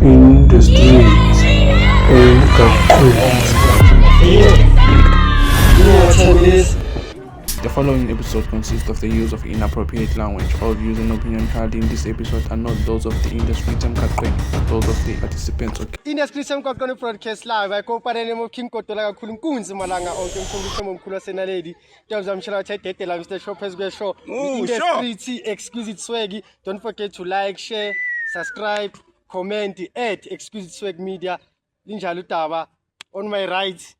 in the streets and The following episode consists of the use of inappropriate language. All views and opinions held in this episode are not those of the industry but those of the participants. Industry semkokoni broadcast live ayikoparene mo King Kotola kakhulu inkunzi malanga onke mfundisi momkhulu wasenaledi tiyazamshela wathi dedela Mr Show phezulu show industry exquisite swag. Don't forget to like, share, subscribe, comment at exquisite swag media linjalo udaba. On my right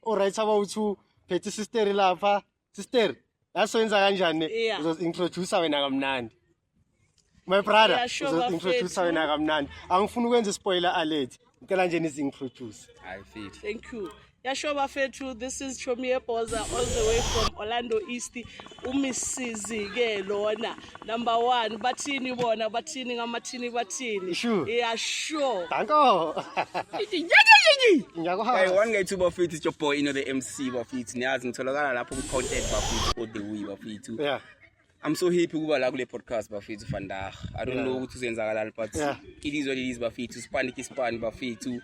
all right about phethe sister lapha sister yasoyenza kanjani uzointroduce wena kamnandi my brother uzointroduce wena kamnandi angifuni ukwenza spoiler alert ngicela nje nizintroduce. I feel. Thank you. Yashoba Fethu, this is Chomie Poza all the way from Orlando East. Umisizi ke lona. Number 1, bathini bona, bathini ngamathini bathini. Sure. Yeah, sure. Danko. Hey, one guy to Bafit is your boy, you know the MC Bafit. Niyazi ngitholakala lapho ku content Bafit all the way Bafit. Yeah. I'm so happy ukuba la kule podcast Bafit vandag. I don't know ukuthi uzenzakalala but it is what it is Bafit. Spanish Bafit.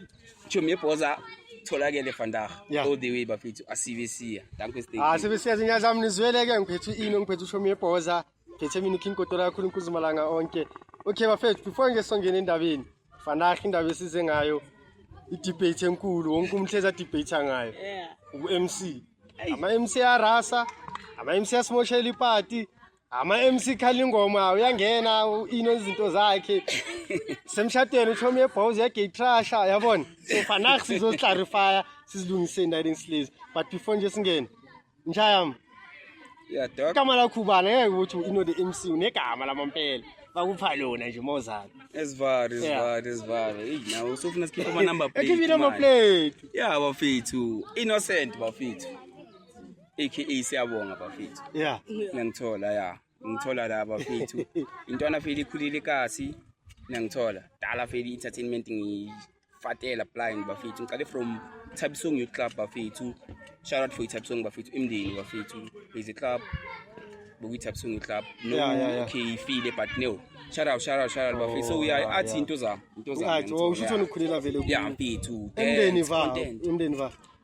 Chomie Poza tholakele vandag all the way Bafit asibesiya. Danko stay. Sibesiya zinyazami nizweleke ngiphethe ino ngiphethe Chomie Poza. Phethe mina King Kotola kakhulu inkuzimalanga onke. Okay Bafethu, before ngesongena endabeni vandag indaba esize ngayo i-debate enkulu wonke umhleza debate ngayo u-MC ama-MC arasa ama-MC asimoshela ipati ama-MC khala ingoma uyangena ino izinto zakhe semshadweni uChomie Poza yagate trash yabona so vandag sizoclarify sizilungise endabeni silezi but before nje singene njayami dog igama lakho ubani ngeke ukuthi ino the MC unegama lamampela bakupha lona nje mozalo esivare hey now usufuna skip ama number plate give number plate yeah Bafethu innocent Bafethu aka siyabonga Bafethu ngithola la Bafethu intwana feli ikhulile kasi ngithola dala feli entertainment ngifatela blind Bafethu ngiqale from Type Song Youth Club Bafethu. Shout out for Type Song Bafethu imndeni Bafethu is a club we Type Song Youth Club okay feel but no shout out Bafethu so we are athi into zami right usho ukuthi ukhulela vele Bafethu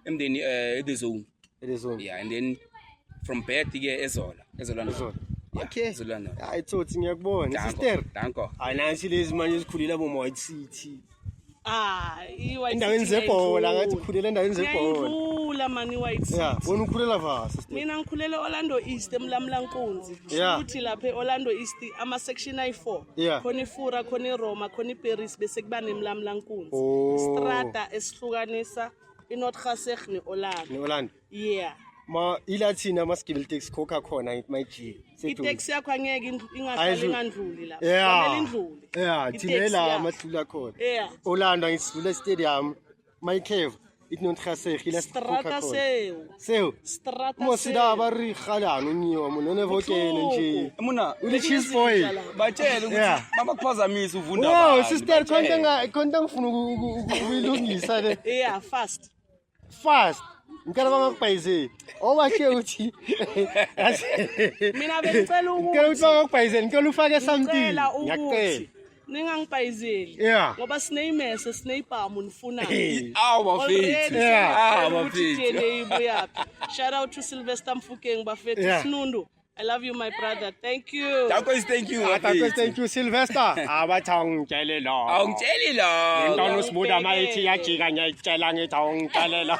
imndeni the zone and then from Beth ke ezola okay hayi thothi ngiyakubona sister danko ayinansi lezi manje ezikhulile abo White City endaweni zebhola ngathi ukhulela endaweni zebhola ngiyadlula mani White City wona ukhulela va sister mina ngikhulela Orlando East emlamlankunzi futhi lapha Orlando East ama section I4 khona iFura khona iRoma khona iParis bese kuba nemlamlankunzi strata esihlukanisa iNorth Gasseg neOrlando ma ilathina masigibele taxi khokha khona my G itaxi yakho angeke ingahlali ngandluli la kumele indlule thina amadlula khona Orlando ngisidlula stadium my cave iNorth Gasseg ila strata seo strata mosida ba ri khalano nyiwa monene votele nje muna uli cheese boy batshela ukuthi mama kuphazamisa uvunda oh sister konke ngifuna ukuyilungisa le fast ngicela bangakubhayizeli owashe uthi mina bengicela ukuthi bangakubhayizeli ngicela ufake something ngiyacela ningangibhayizeli ngoba sineyimese sineyibhamu nifunayo Bafethu shout out to Sylvester Mfukeng Bafethu Sinundu. I love you, my brother. Thank you. Thank you, Sylvester. Abathongitshele lo. Awungitsheli lo. Intona usibuda mayithi yajika ngiyayitshela ngithi awungitshele lo.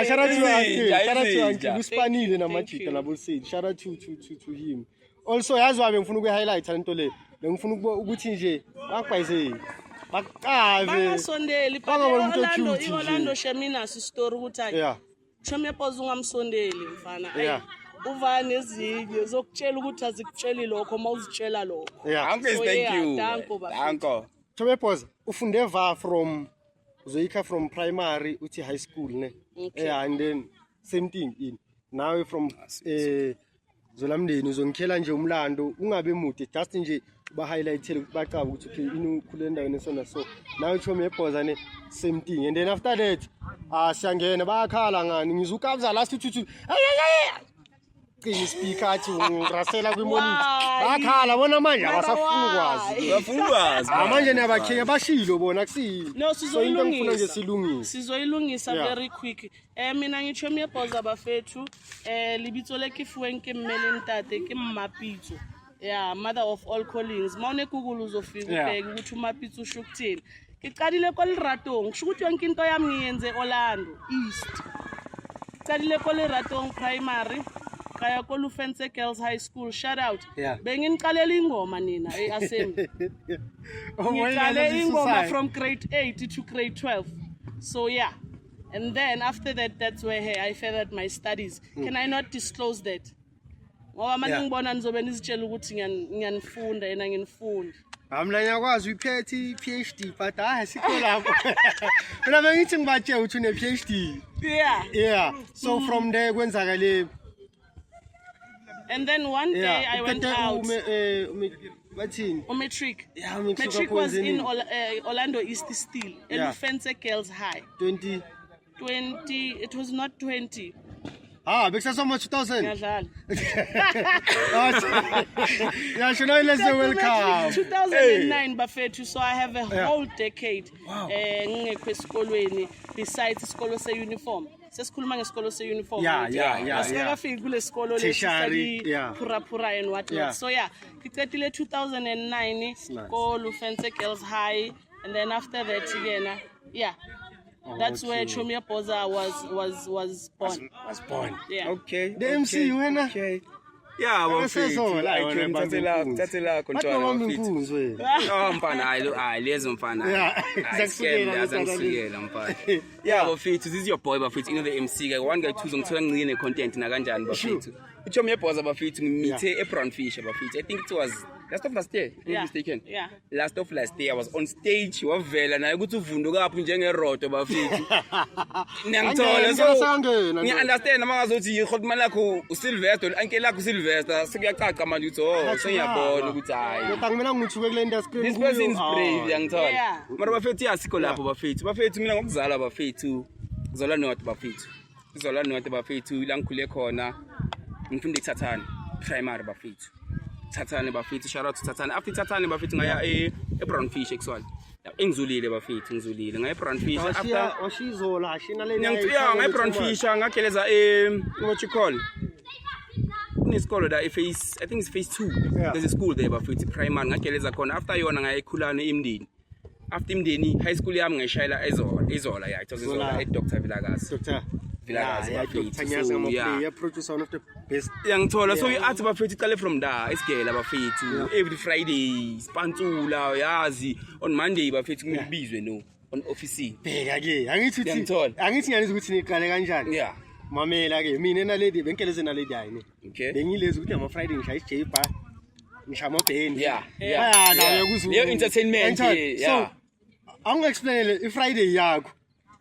Shout out to uSpanile namajita nabosini. Shout out to him. Also yazi wabe ngifuna ukuhighlight lento le. Ngifuna ukuthi nje bangibhayizeli. Baqave. Bangasondeli Orlando Shemina story ukuthi Chomie Poza ungamsondeli mfana. Uva nezinye zokutshela ukuthi azikutsheli lokho mawuzitshela lokho. Thank you. Danko. Chomie Poza ufunde va from uzoyikha from primary uthi high school ne. And then same thing in now from Zolamndeni uzongikhela nje umlando ungabe mude just nje ba highlightele baqaba ukuthi okay inukhule endaweni esona so now Chomie Poza ne same thing and then after that siyangena bayakhala ngani ngizukabza last 2 ucina ispeaker athi ungrasela kwi-monitor bakhala bona manje abasafuni ukwazi bafuna ukwazi manje niyabakhiya bashilo bona akusiyini No, so into engifuna nje sizoyilungisa. silungise Sizoyilungisa Yeah. very quick. Mina ngitsho Miapoza bafethu, libitso le ke fuweng ke mmele ntate ke Mmapitso. Yeah, mother of all callings. Mawune Google uzofika Yeah. ubheke ukuthi uMapitso usho ukuthini. Ngiqalile koLeratong, kusho ukuthi yonke into yami ngiyenze Orlando East. Ngiqalile koLeratong Primary. Kaya koLufense Girls High School, shout out. Yeah. Benginiqalela ingoma nina assembly. Ngiqale ingoma from grade 8 to grade 12. So yeah. And then after that, that's where I furthered my studies. Can I not disclose that? Ngoba manje ngibona nizobe nizitshela ukuthi ngiyanifunda yena nginifunda. Mina ngiyakwazi uyiphethe i-PhD but hayi sikho lapho mina bengithi ngibatshela ukuthi une-PhD yeah so from there kwenzakale And then one day I went out. bathini Matric. Yeah, Matric was in Orlando East still. Yeah. Elufense Girls High. 20 It was not 20. bekusasoma 2000 Ngiyadlala. yasho nayo let's say welcome 2009 bafethu, so I have a whole decade ngingekho esikolweni besides isikolo se-uniform. Sesikhuluma ngesikolo se-uniform. Yeah. Asikafiki kule sikolo Tertiary, yeah. pura and whatnot. Yeah. So yeah, ngicedile 2009 ko Lufense Girls High, and then after that again, that's where Chomia Poza was born. Yeah. okay the MC wena okay yeah bafethu thathe lakho ntwana bafethu mfana hayi lezo mfana zakusikela mfana yeah bafethu this is your boy bafethu you know the MC ke one guy thuzo ngithola ngicike ne content na kanjani bafethu uChomi Yeboza bafethu ngimithe eBrown Fisher bafethu I think it was last of last year if I'm mistaken last of last year I was on stage wavela naye ukuthi uvundo kaphi njengerodo bafethu ngiyangithola so ngiya understand mangazothi ihotman lakho uSylvester uncle lakho uSylvester sekuyacaca manje ukuthi so ngiyabona ukuthi hayi ngimela ngithuke kule industry this person is brave ngiyangithola mara bafethu yasikho lapho bafethu mina ngokuzala bafethu Zola North bafethu Zola North bafethu la ngikhule khona ngifunda eThathane primary bafethu Thathane bafethu shout out to Thathane after Thathane bafethu ngaya eBrown Fish actually engizulile bafethu ngizulile ngaya eBrown Fish after washizola ashina le ngaya eBrown Fish ngageleza what you call kunesikolo la phase I think it's phase 2 there's a school there bafethu primary ngageleza khona after yona ngaya ekhulane eMndeni after Imndeni high school yami ngayishayela Izola yeah it was Izola at Dr Vilakazi Vilakazi bafethu yeah producer one of the best yangithola so iathi bafethu iqale from da isigela bafethu every Friday spantsula yazi on Monday bafethu ngibizwe no on office bheka ke angithi ngiyaliza ukuthi niqale kanjani yeah mamela ke mina na lady benkeleze na lady ayini okay bengilezi ukuthi ama Friday ngishaya iJ bar ngishama band yeah nayo kuzulu entertainment yeah angexplainele iFriday yakho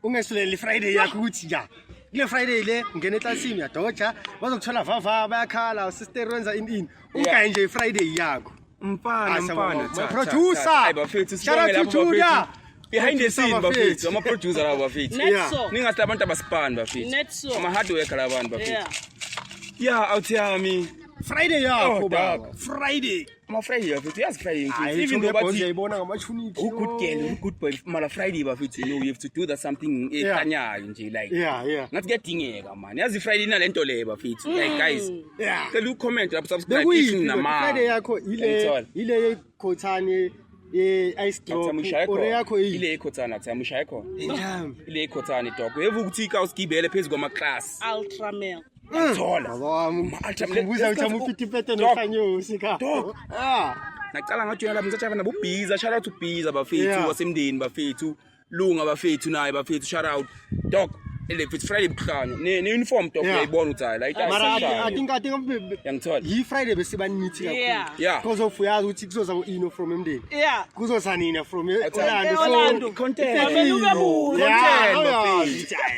ungesixplainele iFriday yakho ukuthi ja kule Friday le ngene eclassini ya doja bazokuthola vava bayakhala sister wenza in ungayi nje iFriday yakho mfana producer bafethu shout out to Julia behind the scene bafethu ama producer labo bafethu ningathi abantu abaspan bafethu ama hard worker labantu bafethu yeah out yami Friday yakho baba Friday ama Friday bafethu yazi Friday even though bathi uyayibona ngamachuniki good girl good boy mala Friday bafethu you know you have to do that something ekhanyayo nje like ngathi kuyadingeka man yazi Friday inalento le bafethu like guys cela ucomment lapho subscribe namama Friday yakho ile ekhothane ice drop ore yakho ile ekhothana tsamushaye khona ile ekhothana dog uyevu ukuthi ikawusigibele phezulu kwama class Ultramel thola ngikubuza ukuthi amufitipete nofanyosi ka naqala ngajoyina lapho ngisathava nabo Bhiza shout out to Bhiza bafethu wasemndeni bafethu lunga bafethu naye bafethu shout out dog ele fit Friday bukhanya ne uniform dog uyayibona ukuthi hayi la mara I think yangithola yi Friday besibanithi kakhulu because of uyazi ukuthi kuzoza uIno from Emndeni kuzoza nina from Orlando content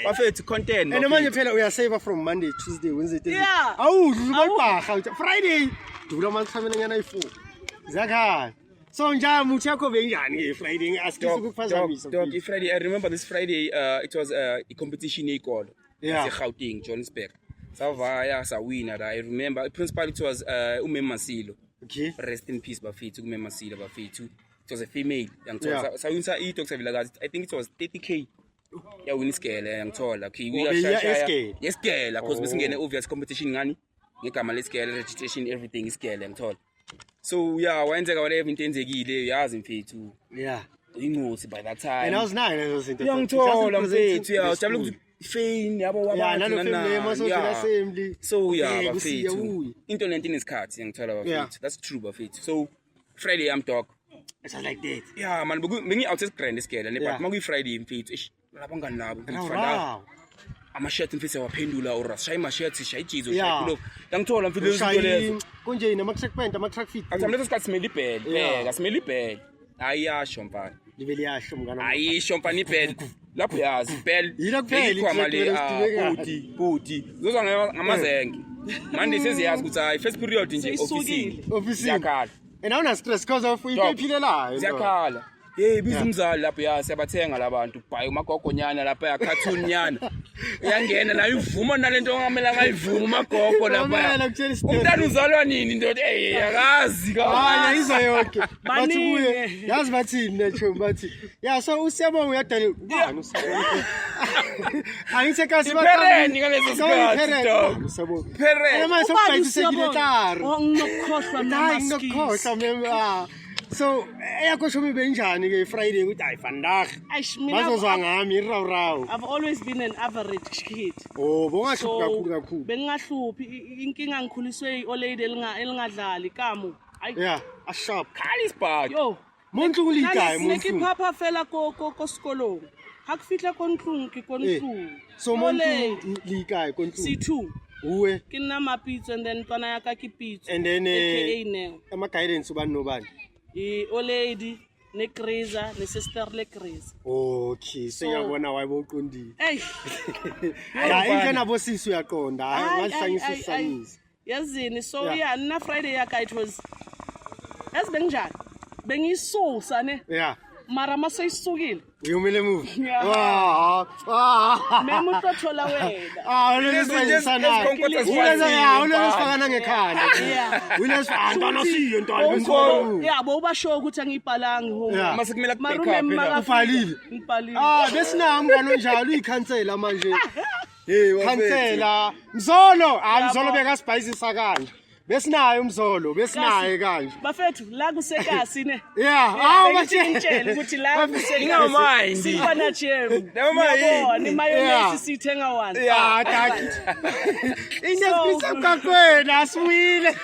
bafethu content and manje phela uyasave from Monday Tuesday Wednesday Thursday awudlu balibhaha Friday dula manje nyana i4 zakha so njalo muthi yakho benjani Friday asikisi ukuphazamisa dog Friday I remember this Friday it was a competition yekolo eGauteng Johannesburg Savaya, Sawina. I remember, principally it was Ume Masilo. Okay. Rest in peace, Bafetu, Ume Masilo, Bafetu. It was a female. Sawinsa I think it was 30K. Yeah, we need scale, young tall. Okay, we are shy. Yes, scale, because we sing obvious competition, Gani. Nikamale scale, registration, everything is scale, young tall. So, yeah, when they got everything they give, they are in pay too. Yeah. You know, by that time. And I was 9, I was in the young tall, I'm paid, yeah. Fame, yeah. So, yeah, Bafetu. Internet is cards, young tall, that's true, Bafetu. So, Friday, I'm talk. It's like that. Yeah, man, bring out this grand scale, and but Moggy Friday in feet. Wow. I'm a shirt in face of a pendula or a shy my shirt, shy cheese, or young tall and feeling. Kunja in a max segment, a max fit. I'm not got smelly pad, a smelly pad. I champagne. I champagne pad. Lapias, bell, booty. Those are Amazon. Monday says he has good eye, first period in the office. And I'm not stressed because of we pay Zakala. Hey, bizumzali lapha yasebathenga labantu bhayi umakokonyana lapha yakhathonyana. Uyangena la ivuma nalento ongamela ngayivuma umakoko lapha. Umntana uzalwa nini ndoda yakazi ka. Hayi izo yonke. Bathi kuye yazi bathini necho bathi. Yeah, so usiyabonga uyadala ubani usiyabonga. Angithe kasi bathini ngalezo sikhathi dog. Usiyabonga. Phere. Manje sokubhayisekile taro. Ngokukhohlwa namaski. Ngokukhohlwa mema. So, yakho mi benjani ke Friday ukuthi hayi vandag. Bazozwa ngami raw. I've always been an average kid. Oh, bongahluphi kakhulu. Bengahluphi inkinga ngikhuliswe iolade elingadlali kamu. Yeah, a sharp. Khalis park. Yo, muntu uligayi muntu. Niki papa fela ko sekolong. Ha kufitla kontlung ke kontlung. So muntu ligayi kontlung. C2. Uwe. Ke nna mapitso and then twana ya ka ke pitso. And then AKA now. Ama guidance ubani nobani. Olady ne Crazer ne sister le Crazer. Okay, sengiyabona wayiboqondile. Hey. Ya ingena bosisi uyaqonda, ngahlangisa. Yazini so yeah na Friday yaka it was as benjani. Bengisusa ne. Yeah. Mara masayisukile. Uyumile move. Memu tothola wena. Ulesifana. Ulesifana ngekhanda. Ulesifana siyo ntwana. Yeah, bobasho ukuthi angibhalangi ho. Mase kumela kubheka ufalile. Ngibhalile. Besinami ngano njalo uyikhansela manje. Hey, wafela. Mzolo, mzolo bekasibhayisisa kanje. Besinayo umzolo, besinaye kanje. Bafethu la kusekasi ne. Yeah, batshela ukuthi la kusekasi. Ingamind. Sifana jam. Never Ni mayonnaise sithenga one. Yeah, thank. Inesipisa kakwena asiwile.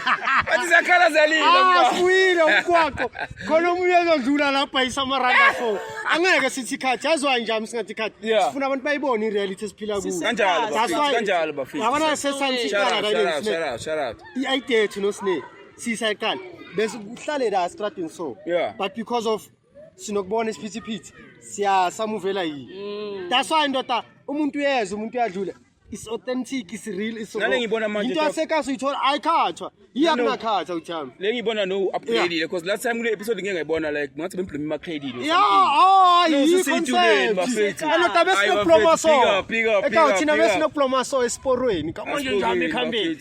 Bathi zakhala zalile. Asiwile umkwakho. Khona umuntu ezodlula lapha isamaranda 4. Angeke sithi khathi yazwa njani singathi khathi. Sifuna abantu bayibone ireality esiphila kuyo. Kanjalo bafethu. Yabona sesansiqala shout out. To no snake, sisayikala bese kuhlale la stratini so but because of sinokubona isiphithiphithi siyasamuvela yi that's why ndoda umuntu uyeza umuntu uyadlula is authentic is real is so nale ngibona manje into asekaso uyithola ayikhathwa iyakunakhatha uthami le ngibona no upgrade because last time kule episode ngeke ngayibona like ngathi bemplumi ma credit yi concept ndoda bese no promoso eka thina bese no promoso esporweni kamanje njalo ekhambeni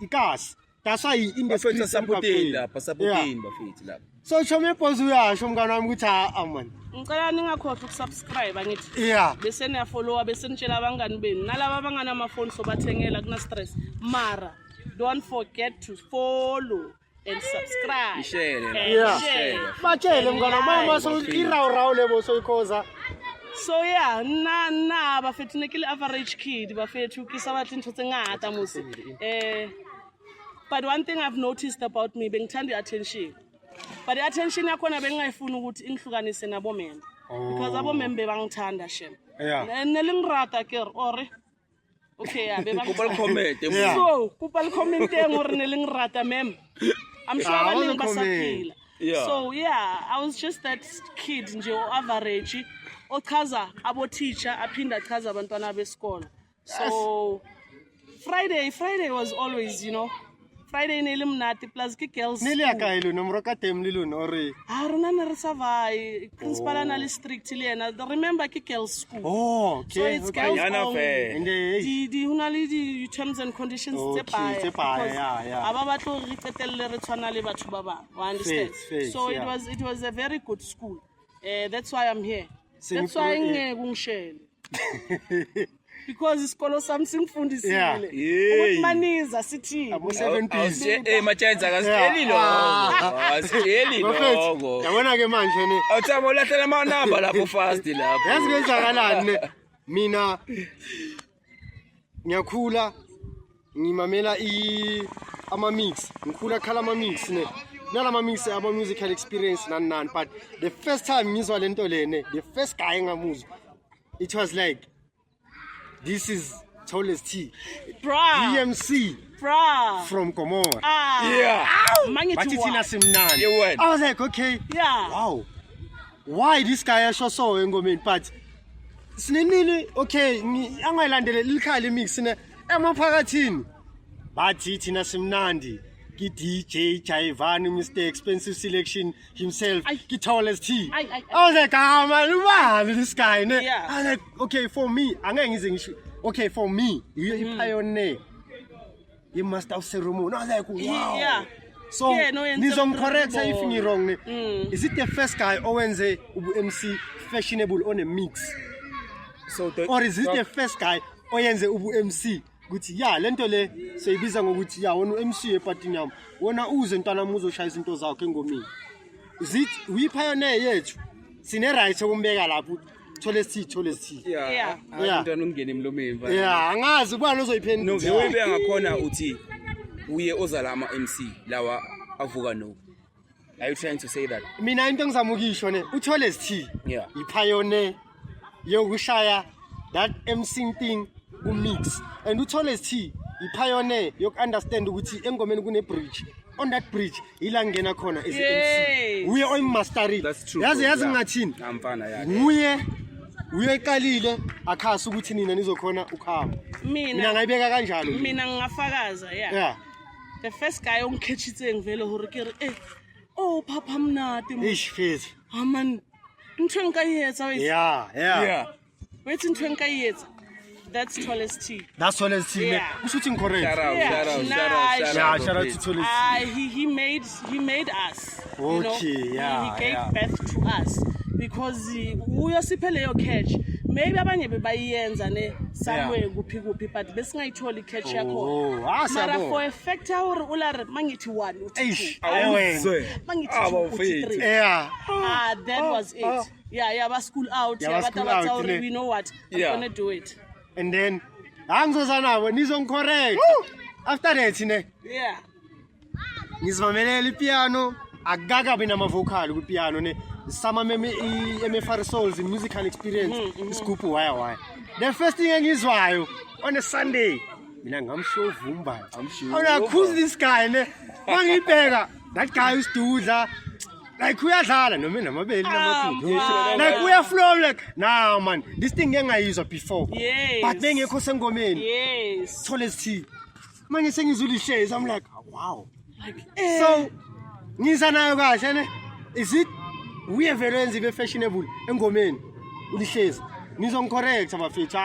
ikasi. That's why industry supporting bafethu lapha. So chome phozu uyasho mngani wami ukuthi man. Ngicela ningakhohlwa ukusubscribe ngithi. Yeah. Bese niya follow bese nitshela abangani benu nalabo abangana ama phone so bathengela kuna stress. Mara don't forget to follow and subscribe. Share. Batshele mngani wami maso iraw lebo so ikhoza. So yeah, na bafethu nekile average kid bafethu kisa bathi ntho tsengata musi. But one thing I've noticed about me, bengithanda attention. But the attention yakhona bengayifuna ukuthi ingihlukanise nabo men. Because abo men bebangithanda shem. Yeah. Nelingirata ke or okay yeah, bebangithanda. Comment. So, kupal comment ngor nelingirata mem. I'm sure abaningi basaphila. So yeah, I was just that kid nje average ochaza abo teacher aphinda chaza abantwana besikolo. So Friday was always, Friday ne le mnati plus ke girls. Nele ya kae lo nomoro ka tem le lona ore. Ah rona ne re savai principal ana le strict le ena. Remember ke girls school. Oh, okay. So it's girls Yana only. fair. And Di hona le di terms and conditions tse Okay, tse pae, yeah. Aba ba tlo re qetelle re tshwana le batho ba bang. I understand. Fair, So yeah. it was a very good school. That's why I'm here. Sing That's why pro- ngeke ungishele. Because isikolo sami singifundisile. Yeah. Ukuthi maniza sithi. Abo 70s. Machenza akasitsheli lokho. Asitsheli lokho. Yabona ke manje ne. Awuthaba ulahlela amanamba lapho fast lapho. Yazi kwenzakalani ne? Mina ngiyakhula ngimamela ama mix. Ngikhula khala ama mix ne. Nalama mix aba musical experience nani but the first time ngizwa lento lene, the first guy engamuzwa, it was like this is Tallest T. Bruh. DMC Bruh. from Gomorrah. Yeah. Mangithi Bathi wa. thina simnandi. You went. I was like, okay. Yeah. Wow. Why this guy asho so engomeni but sinenini okay angayilandele likhali mix ne emaphakathini. Bathi thina simnandi. Ki DJ Jaivani, Mr. Expensive Selection himself, ki Tallest T. I was like, man, this guy ne. Yeah. I was like, okay, for me, okay, for me, you pioneer. You must have ceremony. I was like, wow. Yeah. So, Yeah, no, yenze nizong correct umrebo. if you're wrong. Is it the first guy owenze ubu-MC fashionable on a mix? So Or is it the first guy oyenze ubu-MC? Ukuthi ya lento le seyibiza ngokuthi ya wona uMC epartini yami wona uze ntwana muzoshaya izinto zakhe engomini. Is it we pioneer yethu sine right ukumbeka lapho Tallest T. Yeah. Umntwana ungena emlomeni mfana. Yeah, angazi ubani ozoyiphendula. No, ngewebe ngakhona uthi uye ozala ama MC lawa avuka no. Are you trying to say that? Mina into engizama ukisho ne uTallest T. Yeah. Ipioneer yokushaya that MC thing ku mix and uTallest T ipioneer yoku understand ukuthi engomeni kune bridge. On that bridge ila ngena khona as MC. Uye oyimastering. That's true. Yazi ngathini? Mfana yakhe. Nguye uyeqalile akhasa ukuthi nina nizokhona ukuhamba. Mina ngayibeka kanjalo. Mina ngingafakaza, yeah. Yeah. The first guy ongikhetshitse ngivele hore ke re oh papa mnati mo. Ish face. Ah man. Ntwe nka yetsa wethu. Yeah. Wethu ntwe nka yetsa. That's Tallest T. That's Tallest T. Yeah. Ushuthi ngcorrect. Shout out Shout out to Tallest T. He made us. You know? Okay, yeah. He gave birth to us because uyosiphe leyo catch. Maybe abanye bebayenza ne somewhere kuphi but besingayitholi catch yakho. Mara for a fact hore ulare mangithi 1 uthi 2. Mangithi 3. Yeah. That was it. Yeah, ba school out. Yeah, we know what. I'm gonna do it. And then angizozanabo nizongicorrect. After that ne. Yeah. Ngizivamela ipiano akakabi nama vocal ku piano ne. Sama MFR Souls in musical experience isigubhu why. The first thing engizwayo on a Sunday mina ngamsho Vumba. Who's this guy ne? Mangibheka that guy used to udla like uyadlala noma namabeli namaphupho. Like uyaflow like nah man this thing engayizwa before. Yes. But bengekho sengomeni. Yes. Tallest T. Manje sengizula ishares I'm like wow. Like So ngiza nayo kahle ne. Is it we are very fashionable engomeni ulihlezi nizongicorrect abafethu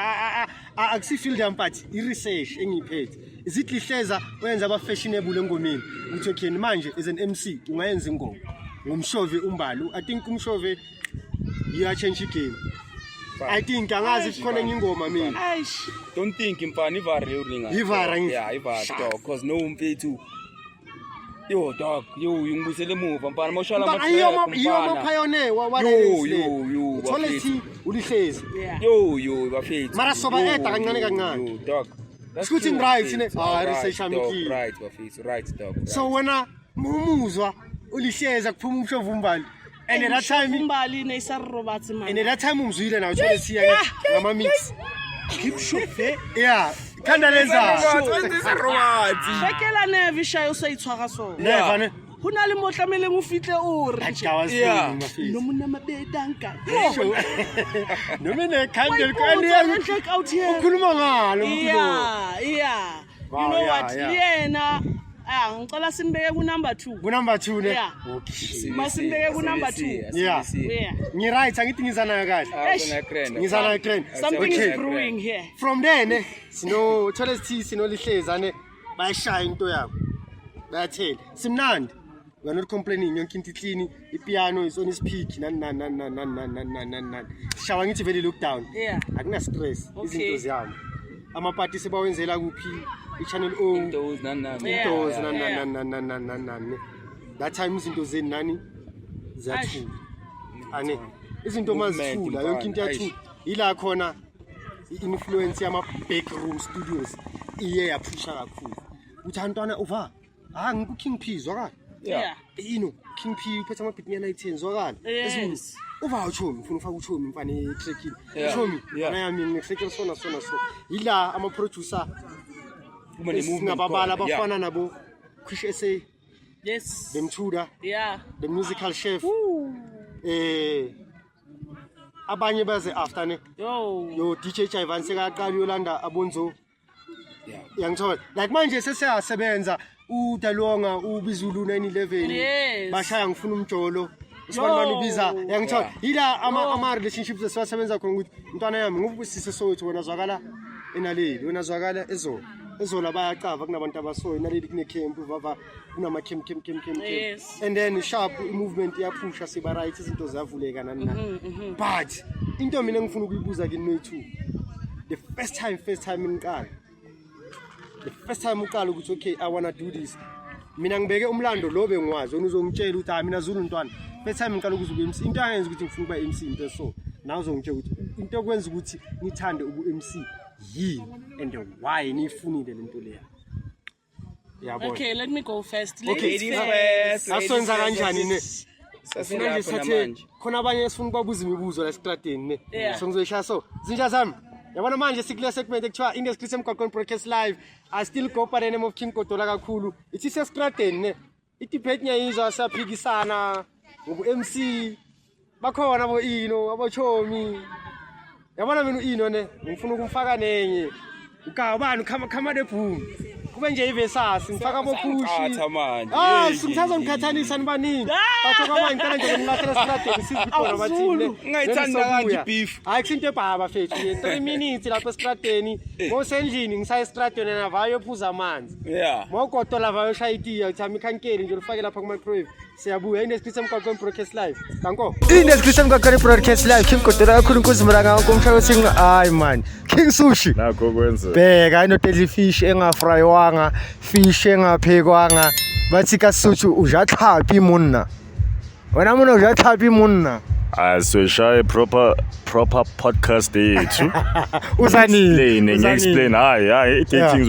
akusifield yampathi i-research engiyiphethe is it lihleza wenza aba fashionable engomeni uthi okay manje as an MC ungayenza ingoma ngomshove umbali I think umshove you are change game I think angazi khona enye ingoma mina Aish. Don't think mfana ivare uringa. Ivara Yeah, ivare because no umfethu. Yo dog, ngibusele emuva mfana mawushala ama iyo pioneer wa yo Tallest T ulihlezi yo bafethu mara soba eta kancane kancane yo dog Sikuthi right ne research amikile right bafethu right dog so wena umuzwa ulihleza kuphuma umshovu umbali and at that time umbali ne isarobatsi man and at that time umzwile nawo Tallest T ngama mix keep shove yeah khanda lenza Shekela neve shayo sayitshwara so. never ne Hona le motlamele mo fitle o re. yeah No mona mabedanka. no mine candle Check out here. ukhuluma ngalo Yeah. You know what? Yena ngicela simbeke ku number 2. Ku number 2 ne. Yeah. Okay. Masimbeke ku number 2. Yeah. Ngi right angithi ngizana kahle. Ngizana grand. Something is brewing here. From there ne sino thola sithi sino lihlezane bayashaya into yabo. Bayathela. Simnandi. We are not complaining yonke into clean, ipiano is on its peak nan. Shawa ngithi very look down. Yeah. Akuna stress izinto ziyami. Ama party sebawenzela kuphi ichannel O Those nan. That time izinto zeni nani ziyathula. Ane izinto mazithula yonke into yathula. Ila khona i-influence yama backroom studios iye yaphusha kakhulu. Uthi antwana uva ngiku King P zwakala. Yeah. King P uphethe amabhithi nyana ayithenzi zwakala. Yes. Uva uchomi ufuna ufaka uchomi mfana etrackini. Uchomi mina yami ngihlekela sona. Ila ama producer singababala abafana nabo Krish SA. Yes. Bemthuda. Yeah. The musical chef. Abanye baze after ne. Yo DJ Ivan sekaqala yolanda abonzo. Yangithola. Like manje sesiyasebenza uDalonga uBizulu 911 bashaya ngifuna umjolo. Sibani ubiza yangithola. Ila ama relationships esiwasebenza khona ukuthi mntwana yami ngubusise sowethu wena zwakala enaleli wena zwakala ezola bayacava kunabantu abasoyi naleli kune camp vava kunama camp. Yes. And then sharp movement yaphusha siba right izinto zavuleka nani. But into mina ngifuna ukuyibuza kini no2. The first time ngiqala. The first time uqala ukuthi okay I want to do this. Mina ngibeke umlando lo bengwazi wena uzongitshela ukuthi mina Zulu ntwana. First time ngiqala ukuba MC into angenza ukuthi ngifuna ukuba MC into so. Nawe uzongitshela ukuthi into okwenza ukuthi ngithande ubu MC yini and why nifunile lento leya. Yabona. Okay, let me go first. Ladies first. Asonza kanjani ne? Manje sathe khona abanye esifuna ukubabuza imibuzo la estradeni ne. So ngizoyishaya so. Zinja zami. Yabona manje sikule segment ekuthiwa Industry Emgwaqweni Broadcast Live. I still go by the name of King Kotola kakhulu. Ithi sesistradeni ne. Idebate nyayizwa saphikisana ngobu MC. Bakhona abo abochomi. Yabona mina uIno ne ngifuna ukumfaka nenye. Ukabani khama the boom. Kube nje ivesasi ngifaka bophushi. Singithatha ngikhathanisa nibaningi. Bathoka manje kana nje ngilahlela strategi sizibona bathini. Ngayithanda kanje beef. Hayi kusinto ebhaba fethu 3 minutes lapha estradeni. Ngosendlini ngisaya estradeni navayo phuza amanzi. Yeah. Mogodo lavayo shaya itiya uthami ikhankeli nje ufake lapha ku microwave. Siyabuya Industry Emgwaqweni Broadcast Live. Danko. Industry Emgwaqweni Broadcast Live King Kotola kakhulu nkuzimranga ngomshaka wethi hayi man. King Sushi. Nakho kwenza. Bheka ino deadly fish engafrywanga, fish engaphekwanga. Bathi ka Sushi ujatlhapi munna. Wena mona ujatlhapi munna. So shy proper podcast yethu. Uzani. Explain. Hayi things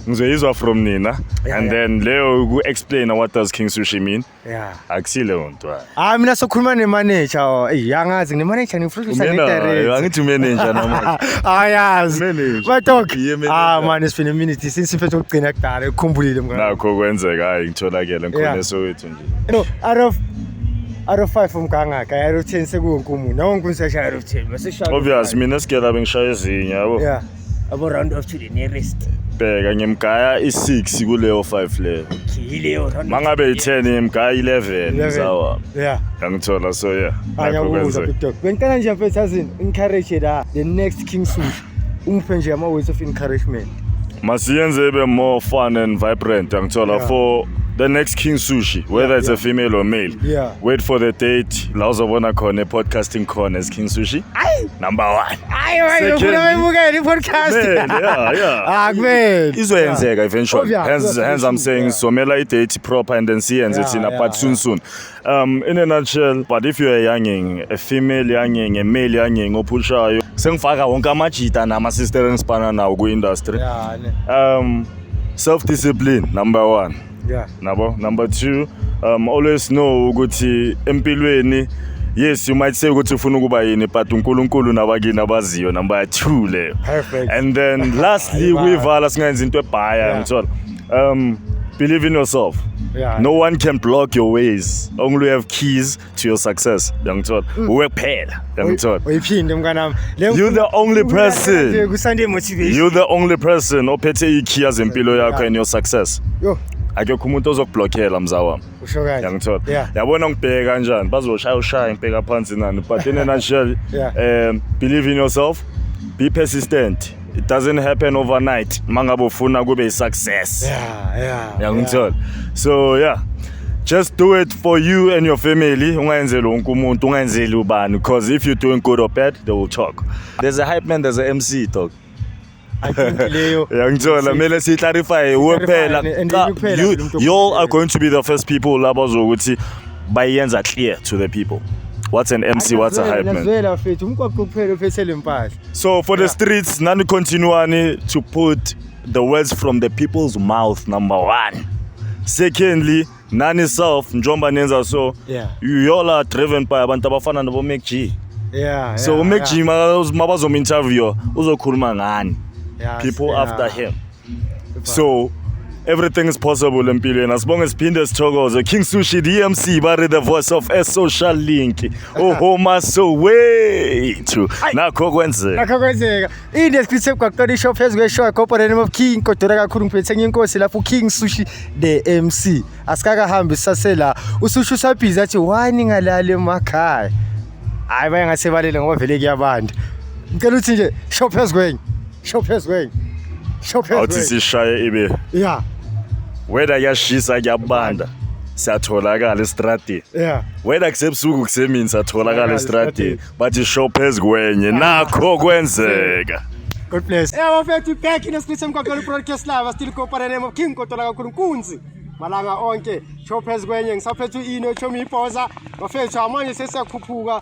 ngizoyizwa from nina and then leo ku explain what does King Sushi mean. Yeah. Akusile ontwa. Mina sokhuluma ne manager yangazi ne manager ngifundisa ne direct. Angithi manager namanje. Ayazi. Batok. Man it's been a minute since mfethu ukugcina kudala ukukhumbulile mngani. Nakho kwenzeka hayi ngitholakele ngikhoneso wethu nje. No, out of 5 umgangaka out of 10 sekuwonke umuntu nawonke unseshaya out of 10 maseshaya obvious mina sigela bengishaya ezinye yabo yeah abo round off to the nearest bheka ngimgaya i6 kuleyo 5 leyo ileyo round mangabe i10 ngimgaya 11 sawa yeah ngithola so yeah ngiyakuzwa TikTok bengicela nje mfethu azini encourage the next King Sushi umuphe nje ama words of encouragement masiyenze ibe more fun and vibrant ngithola for the next King Sushi, whether it's a female or male. Yeah. Wait for the date. La uzobona khona podcasting corner as King Sushi. Number 1. Ufuna uyibuke podcast. Yeah. Kumele. Izoyenzeka eventually. Hence I'm saying somela i-date proper and then siyenze thina but soon. In a nutshell, but if you're a younging, a female younging, a male younging ophushayo, sengifaka wonke amajita nama sister engisipana nawo ku industry. Yeah. Self-discipline number 1. Yeah. Number 2, always know ukuthi empilweni yes you might say ukuthi ufuna ukuba yini but uNkulunkulu nabakini abaziyo number 2 leyo. Perfect. And then lastly wevala singenza into ebhaya ngithola believe in yourself. Yeah. No one can block your ways. Only you have keys to your success. Yangithola. Uwephela. Yangithola. Uyiphinde mnganami. You're the only person. Ku Sunday motivation. You're the only person ophethe ikey ezempilo yakho and your success. Yo. akekho umuntu ozokublockela mzawami. Usho kanje. Yangithola. Yeah. Yabona ngibheka kanjani bazoshaya ushaya ngibheka phansi nani but in a nutshell believe in yourself, be persistent. It doesn't happen overnight. Mangabe ufuna kube success. Yangithola. So just do it for you and your family. Ungayenzeli wonke umuntu, ungayenzeli ubani because if you're doing good or bad, they will talk. There's a hype man, there's a MC dog. I think Leo. Yangithola mele si clarify uphela. You all are going to be the first people labazokuthi bayenza clear to the people. What's an MC? What's a hype man? So for the streets, nani continuani to put the words from the people's mouth, number one. Secondly, nani self, njomba nenza so, you all are driven by abantu abafana nabo Mac G. So Mac G mabazom interview, uzokhuluma ngani. People after him. So everything is possible empilweni as long as Phinde Sithokoze, King Sushi, the MC, bari the voice of a social link. Oh my so way to nakho kwenzeka. In description kwakutona ishop phezulu kweshow corporate name of King kodwa kakhulu ngiphethe inkosi lapho King Sushi the MC. Asikaka hambi sasela. Usushi usabhiza athi wani ngalale emakhaya. Hayi bayangasebalele ngoba vele kuyabantu. Ngicela uthi nje shop phezulu awuthi sishaye ibe whether yashisa kuyabanda siyatholakala estradini whether kusebusuku kusemini siyatholakala estradini but shop ezikwenye nakho kwenzeka. God bless. Wafethu back in the Mkwakweli broadcast live still corporate name of King kodwa kakhulu Nkunzi malanga onke shop ezikwenye ngisaphethu ino chomi ipoza wafethu amanje sesiyakhuphuka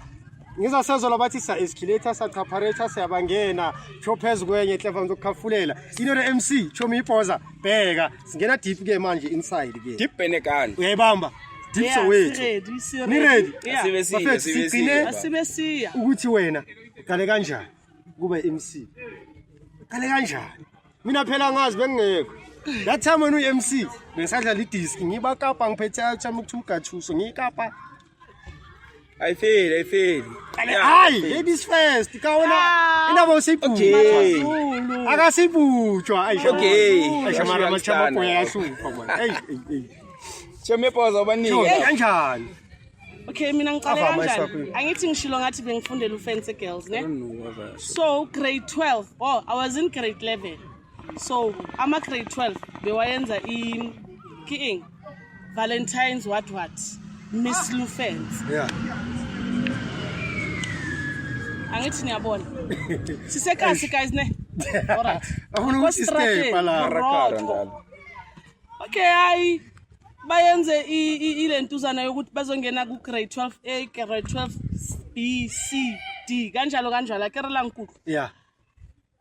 ngizasezolo bathi sa escalator sa separator siyabangena chophezi kwenye clever ngizokhafulela ino le MC chomi ipoza bheka singena deep ke manje inside ke deep benekani uyayibamba deep so wethu ni ready asibesiya ukuthi wena kale kanjani kube MC kale kanjani mina phela ngazi bengekho that time when u MC ngisadla li disc ngibakapa ngiphethe chama ukuthuka thuso ngikapa I feel. Hayi, ladies first. Kaona indaba usiphu. Akasibutshwa. Ayisha mara machama boya yasupha bwana. Hey. Cheme phoza abanika. Kanjani? Okay, mina ngicale kanjani? Angithi ngishilo ngathi bengifundela uFence Girls, ne? So grade 12. Oh, I was in grade 11. So, ama grade 12 bewayenza kiing Valentine's what? Miss Lufence. Angithi niyabona. Sisekasi guys ne. Alright. Afuna ukuthi stay pala. Okay, bayenze ilentuzana yokuthi bazongena ku grade 12A, grade 12B, C, D kanjalo akerela nkulu.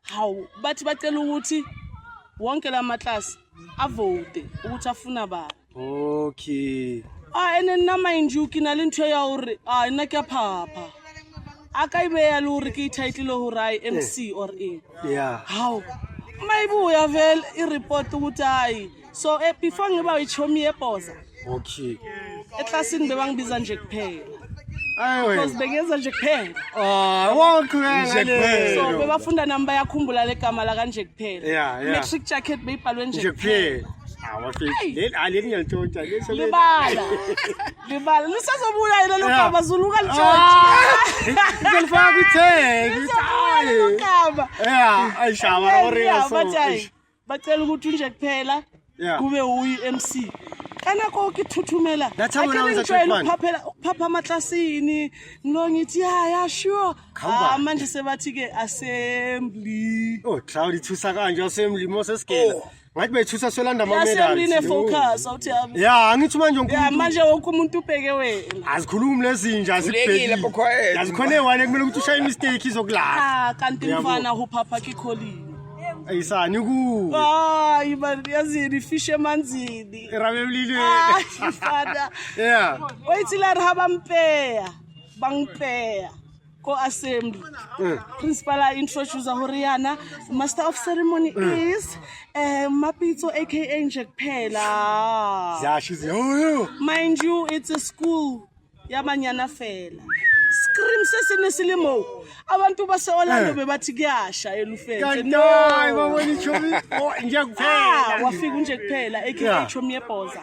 Hawu bathi bacela ukuthi wonke la class avote ukuthi afuna ba. Okay. Ene nama injuki na lentho ya hore nna ke phapha aka ibeya le hore ke title hore MC or A how mayibuya vele ireport ukuthi hayi so before ngiba ichomi epoza okay eclassini bebangibiza nje kuphela ayiwe because bengeza nje kuphela wonke ngale so bebafunda namba yakhumbula legama la kanje kuphela metric jacket beyibhalwe nje kuphela aleni ngiyalitshontsha libala lisazobuya yena lokaba zuluka litshontsha ngilifaka kwithegi lokaba ayishaba orega so bacela ukuthi nje kuphela kube uyi MC kana konke ithuthumela ukuphapha amaklasini ngithi sure manje sebathi ke assembly cloud ithusa kanje assembly Moseskela ngathi bethusa solanda ama medals assembly ne focus awuthi angithi manje manje wonke umuntu ubheke wena azikhulumi lezinja azibhekile azikhone wane kumele ukuthi ushaye mistake izokulala kanti mfana uphapha kikholini ayisani ku yazini fish emanzini rabelile fada wayithilari bangpeya ko assembly principal introduce Horiana master of ceremony is Mapito aka nje kuphela she's mind you it's a school yabanyana fela scream sesenesilimo abantu base Orlando bebathi kuyasha elufense no hayi babona ichomi nje kuphela wafika nje kuphela ekhaya ichomi yebhoza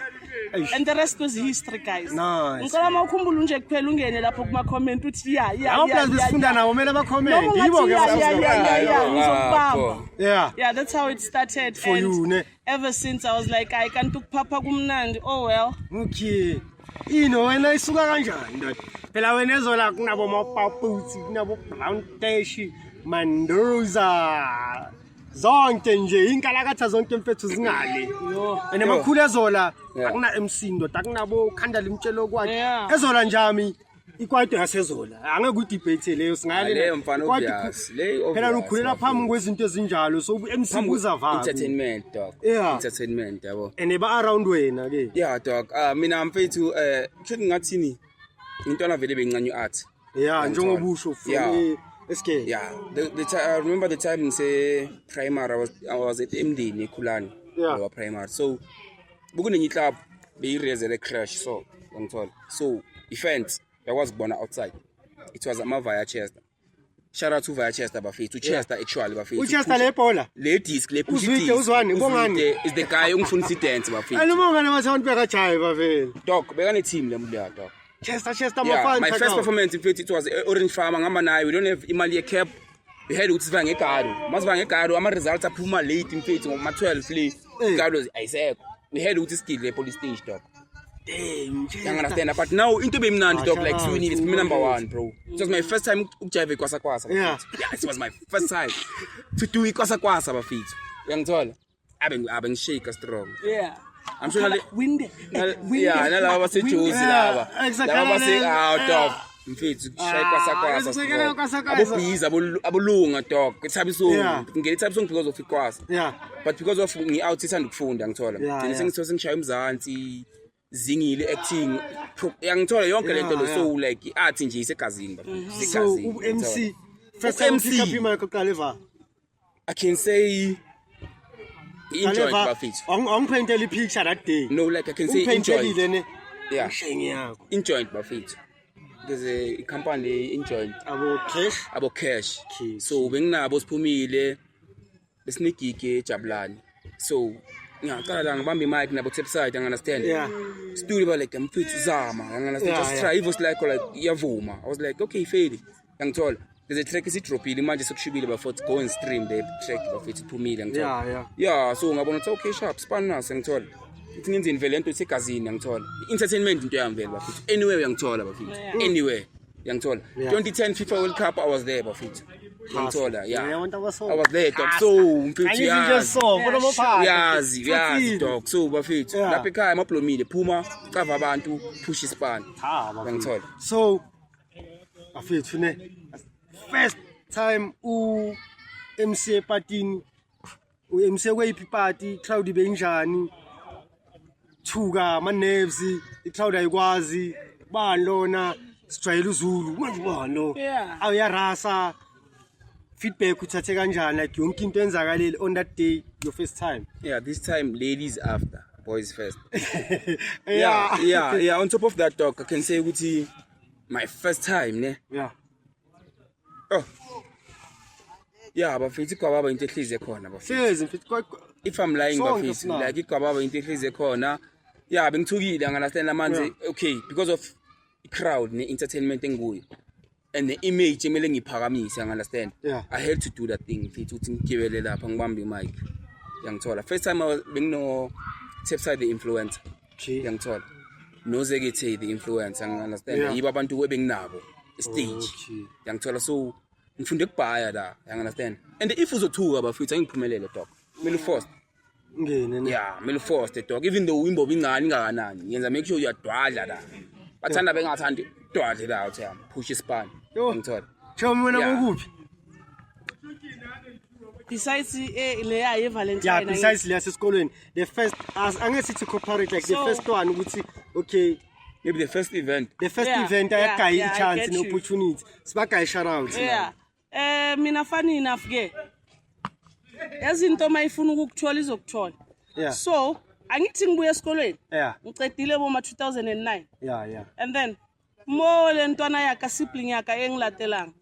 and the rest was history guys ngicela mawukhumbula nje kuphela ungene lapho kuma comment uthi yeah sifunda nabo kumele ba comment yibo ke yeah that's how it started for you ne ever since I was like I can't papa kumnandi oh well okay wena isuka kanjani ndoda phela wena ezola kunabo mapaputsi kunabo brown dash mandoza zonke nje inkalakatha zonke mfethu zingale ene makhulu ezola akuna MC ndoda akunabo khanda limtshelo kwathi ezola njami ikwaito yasezola angeke udebate leyo singaya leyo mfana obvious leyo phela ukhulela phambi kwezinto ezinjalo so MC kuzavala entertainment dog entertainment yabo ene ba around wena ke yeah dog mina mfethu kuthi ngathini into na vele bencane art njengobusho SK I remember the time say primary I was at Emdeni eKhulani lower primary so bukunenye club beyirezele crash so ngithola so event yakwazi kubona outside it was Via Chester shout out to Via Chester bafethu Chester actually bafethu Chester le bhola le disc le push disc uzwani ubongani is the guy ongifuna si dance bafethu alumongane wathi beka jive vele dog beka ne team le mbuya dog Chester mafana my first performance it was Orange Farmer ngama nayo we don't have imali ye cap we had ukuthi siva ngegado masiva ngegado ama results aphuma late mfethu ngoma 12 le gado ayisekho we had ukuthi skill le police stage dog damn you understand but now into bemnandi dog like Sweeney is number 1 bro it was my first time ukujive kwasa yeah it was my first time to do kwasa bafethu uyangithola abe ngishake strong I'm sure windy nalaba basejozi laba base out of mfethu shaya kwasa abobhiza abolunga dog ithabiso ngeke ithabiso because of ikwasa but because of ngi out ithanda ukufunda ngithola ngene sengithola ngishaya umzansi zingile acting yangithola yonke lento lo so like art nje isegazini bafethu so MC first time pick up Michael Kaleva I can say enjoyed bafethu ongiphendela ipicture that day no like I can say enjoyed yeah shenge yakho enjoyed bafethu there's a company enjoyed abo cash so benginabo siphumile besinigige ejabulani so ngiyaqala la ngibamba imic nabo website understand studio ba like mfethu zama understand just try it was like iyavuma I was like okay fade ngithola there's a track is dropile manje sokushibile bafethu go and stream the track bafethu iphumile ngithola yeah so ngabona ukuthi okay sharp span nase ngithola ithi ngenze invele lento isegazini ngithola entertainment into yamvela bafethu anywhere uyangithola bafethu anywhere uyangithola 2010 FIFA World Cup I was there bafethu ngithola I was there dog so mfethu yazi dog so bafethu lapha ekhaya amablomile phuma cava abantu push ispan ngithola so bafethu ne first time MC party MC kweyiphi party crowd benjani thuka ama nerves icrowd ayikwazi balona sijwayela uZulu manje balo awuyarasa feedback uthathe kanjani like yonke into enzakalele on that day your first time this time ladies after boys first yeah on top of that dog I can say ukuthi my first time ne bafethu kwababa into ehlize khona bafethu if I'm lying bafethu like kwababa into ehlize khona bengithukile understand manje okay because of crowd ne entertainment enguyo and the image emele ngiphakamise understand I had to do that thing mfethu ukuthi ngigibele lapha ngibambe imic yangithola first time I was bengino Tepside the influencer yangithola nozekethe the influencer understand yiba abantu webenginabo stage yangithola so ngifunde kubhaya la understand and if uzothuka bafethu angiphumelele dog mele first ngene mele first dog even though imbobo incane ingakanani ngenza make sure uyadwadla la bathanda bengathandi dwadle la uthi push ispan ngithola chomi wena kokuphi besides le Valentine besides le sesikolweni the first angeke sithi corporate like the first one ukuthi okay maybe the first event ayagayi chance no opportunity sibagayi shout out mina funny enough ke yazinto mayifuna ukukuthola izokuthola so angithi ngibuye esikolweni ngicedile boma 2009 and then mo le ntwana ya ka sibling ya ka engilatelang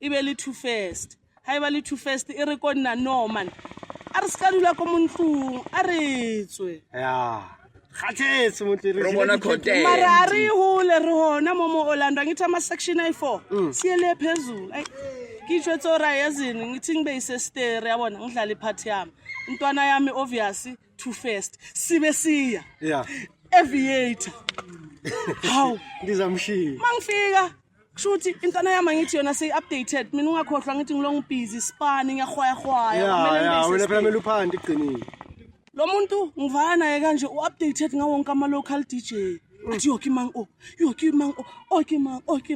ibe le too fast ha iba le too fast e re ko nna no man a re ska dula ko montlong a re tswe ya khathetse mo tle Re bona content. mara ari hole re hona mo Orlando ngithi ama section I4 siyele phezulu ay kitsho tsora yazini ngithi ngibe isestere yabona ngidlala iphathi yami intwana yami obviously too fast sibe siya yeah aviator hawu ngizamshiya mangifika kushuthi intwana yami ngithi yona sey updated mina ungakhohlwa ngithi ngilong busy span ngiyahwaya ya wena phela mele uphande iqinile lo muntu ngivana naye kanje u-updated ngawo wonke ama-local DJ athi yoki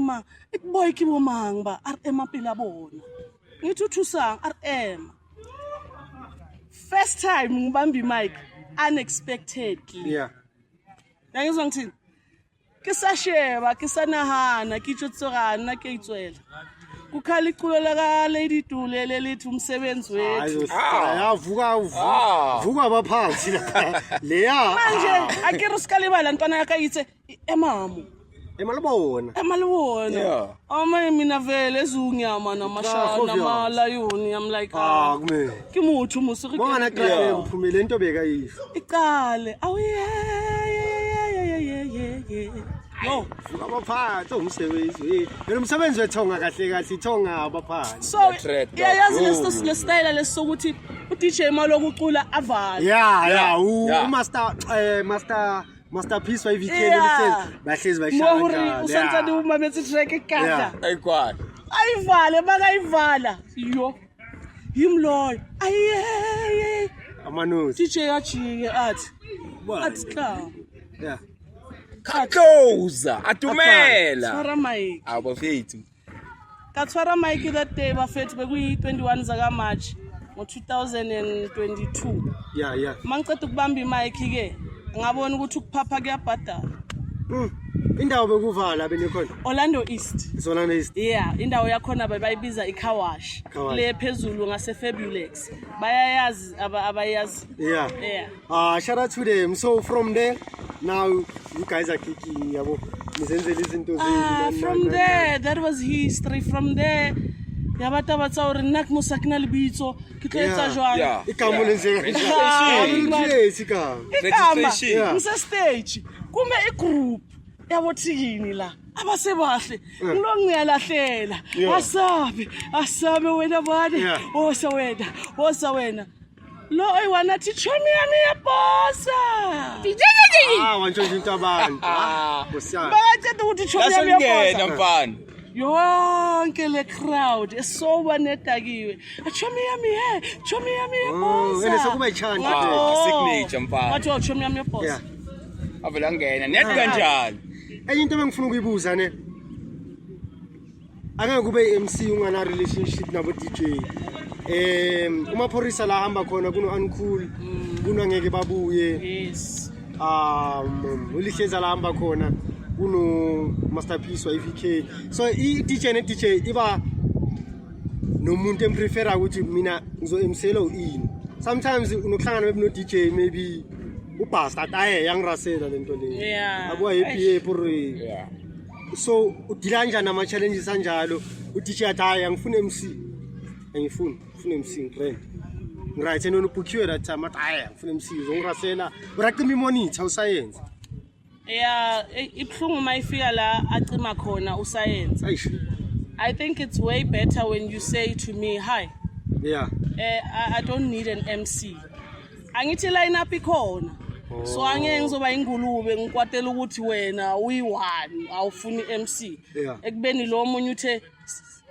mang ikuboy kibo mang ba RM apila bona ngithi uthusang RM first time ngibamba imic unexpectedly yeah yangizwa ngithini kisasheba kisanahana kitsho tsogana ke itswela kukhala iculo la Lady Dule lelithi umsebenzi wethu vuka abaphansi la leya manje akere sikalibala ntwana yaka yitse emamo emalibona ama mina vele ezungyama namashana malayoni I'm like kume ke motho musiri mongana qale uphumele into beka yisho iqale awuye no vuka abaphansi umsebenzi wena umsebenzi wethonga kahle kahle ithonga abaphansi so yazi lesitayela lesokuthi uDJ Maloko ucula avala masterpiece wa VK bahlezi bashaya usantsani uma bethi track ikada Ayikwana. ayivale bakayivala yo yimloyo aye amanozi DJ yajike athi ka yeah Close. Atumela. Twara mic Abafethu. ka twara mic that day bafethu bekuyi 21 zaka March ngo-2022 yeah mangiceda ukubamba imic ke ngabona ukuthi ukuphapha kuyabhadala indawo bekuvala benikhona Orlando East Orlando East yeah indawo yakhona bayibiza iCarwash le phezulu ngase Fabulex bayayazi abayazi yeah shout out to them so from there now you guys are kicking yabo nizenzele izinto zenu from there that was history from there yabata batsa hore nna ke mosakina lebitso ke tlo etsa jwang ikamo lenze registration ngise stage kume igroup yabothikini la abasebahle ngilongiyalahlela asabe wena bani wosa wena lo oyiwana thi chomi yami yabosa wantshontsha into abantu baceda ukuthi chomi yami yabosa mfana yonke le crowd esoba nedakiwe chomi yami yabosa wena sekube chant signature mfana wathi chomi yami yabosa avela ngena net kanjani enye into bengifuna ukuyibuza ne angeke kube MC ungana relationship nabo DJ umaphorisa la hamba khona kuno uncool kuno ngeke babuye yes ulihleza la hamba khona kuno masterpiece wa VK so I DJ ne DJ iba nomuntu emprefera ukuthi mina ngizo MCelo ini sometimes unokuhlangana no DJ maybe ubasta taye yangirasela lento le akuwa happy puri so udila kanjani ama challenges anjalo uDJ athi angifuna MC angifuna MC ngibrand right enona ubhukiwe that time athi angifuna MC uzongirasela uraqima imonitor usayenza ibhlungu mayifika la acima khona usayenza I think it's way better when you say to me hi I don't need an MC angithi line up ikhona so angeke ngizoba ingulube ngikwatela ukuthi wena uyi1 awufuni MC ekubeni lo omunye uthe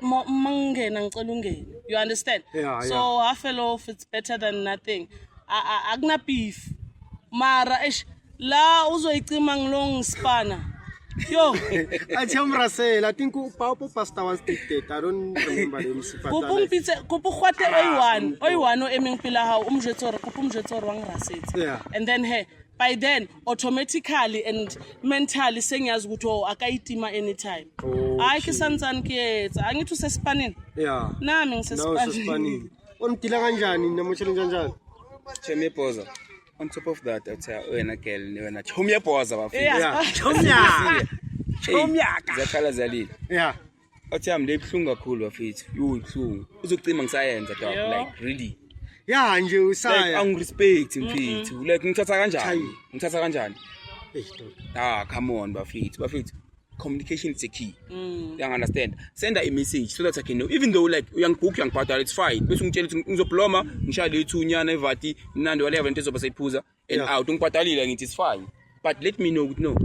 mangena ngicela ungene you understand so I feel off it's better than nothing akuna beef mara la uzoyicima ngilong spana yo athi umrasela I think upapa pastor was dead I don't remember the MC kupumpitse kupukhwate oyi1 emingpila hawo umjetsoro kupumjetsoro wangirasetse and then by then automatically and mentally sengiyazi ukuthi akayitima anytime hayi kisantsani kuyetsa angithi usespanini nami ngisespanini ondila kanjani namo challenge kanjani cheme poza on top of that wena girl wena chomi yaboza bafika Zakhala zalile. Yeah. Athi yami lebhlungu kakhulu bafethu. Yibhlungu. Uzokucima ngisayenza dog like really. Yeah nje Like usaya. angirespect mfethu. Like ngithatha kanjani? Ngithatha kanjani? Come on bafethu. Communication is a key. You understand? Send her a message so that I can know. Even though like uyangibhadala, it's fine. Bese ungitshela ukuthi ngizobloma, ngishade ithunyana evati, mnandi whatever into ezoba sayiphuza and out ungibhadalile ngithi it's fine. But let me know ukuthi no.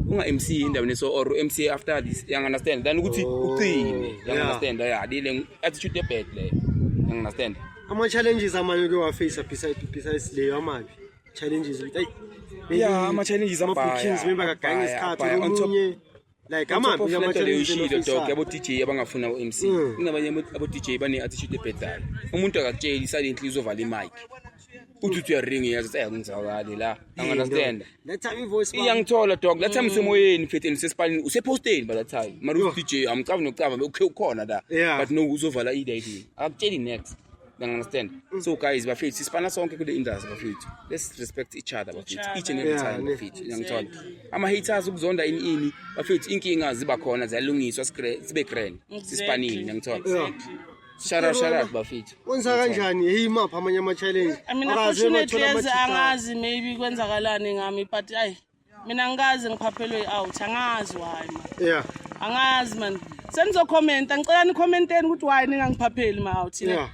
Unga MC endaweni so or MC after this. You understand? Then ukuthi uqine. You understand? Yeah, the attitude bad le. You understand? Ama challenges amanye ke wa face besides leyo amanje. Challenges with yeah, ama challenges bookings member kagange isikhathi omunye like amanje ama challenges dog yabo DJ abangafuna u MC kunabanye abo DJ bane attitude ebhedala umuntu akakutshela silently uzovala imic uthi uyaring yazi ngizawale la you understand that time voice iyangithola dog that time semoyeni fethu nisespalini useposteni by that time mara DJ amcava nokucava ukhona la but no uzovala i-day akutsheli next. You understand? So guys, bafethu sisipana sonke kule industry bafethu. Let's respect each other bafethu. Each and every time bafethu. Ngiyangithola. Ama haters ukuzonda ini bafethu inkinga ziba khona ziyalungiswa sibe grand. Sisipanini ngiyangithola. Shout out bafethu. Wenza kanjani? Hey mapha amanye ama challenge. I mean unfortunately angazi maybe kwenzakalani ngami but mina ngazi ngiphaphelwe out angazi why man. Yeah. Angazi man. Senzo comment ngicela ni commenteni ukuthi why ningangiphapheli ma out yeah.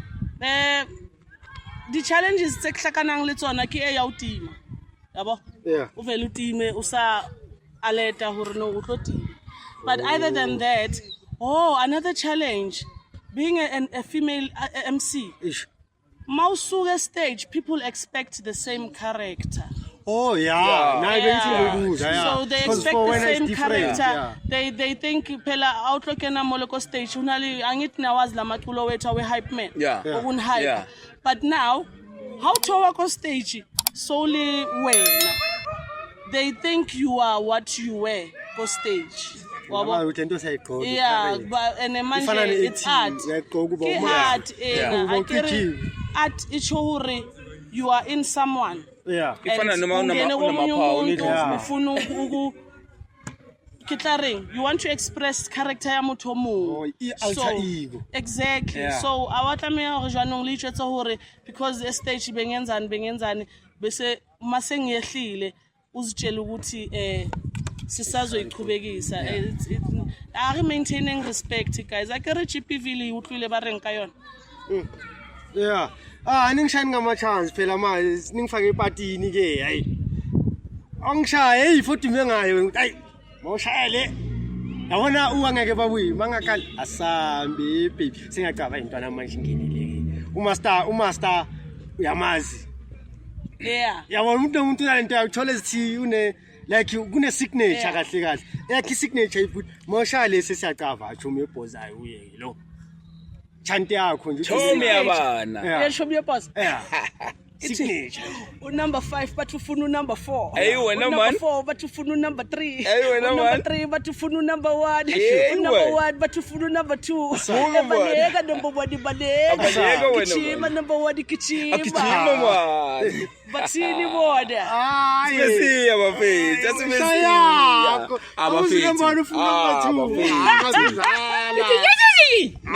The challenges sekuhlakana ngiletsona ke eyawutima yabo uvela utime usa aleta hore no utlotima but other than that another challenge being a female MC mawusuka stage people expect the same character. So they expect the same character. They think phela outlook na moloko stage unali angithi nawazi lamaculo wethu awe hype man hype. But now how to work on stage solely wena they think you are what you were on stage. Yeah, but and manje it's art. Art ichore you are in someone. Yeah. Ifana noma ufuna you want to express character ya motho omong. Alter ego. Exactly. So awatlameha hore jwanong le itshwetsa hore because the stage bengenzani bese mase ngiyehlile uzitshela ukuthi sisazoyiqhubekisa. Are maintaining respect guys. Akere GPV le utlwile ba reng ka yona. Yeah. Ningishaya ngama chance phela manje ningifake epatini ke hayi. Angishaye hey futhi mengayo hayi mawushayele. Yabona uangeke babuyi mangakali asambe baby singacaba intwana manje nginile. Umaster uyamazi. Yeah. Yabona umuntu lento yakuthola esithi une like kune signature kahle. Yakhe signature ifuthi mawushayele sesiyacava athi umebhozayo uye lo. Chante yakho nje Chomi yabana show your boss signature number 5 but ufuna number 4 wena man number 4 but ufuna number 3 wena man number 3 but ufuna number 1 number 1 but ufuna number 2 baleka number 1 baleka kichima number 1 kichima man bathini boda sesiya bafethu asibesiya abafethu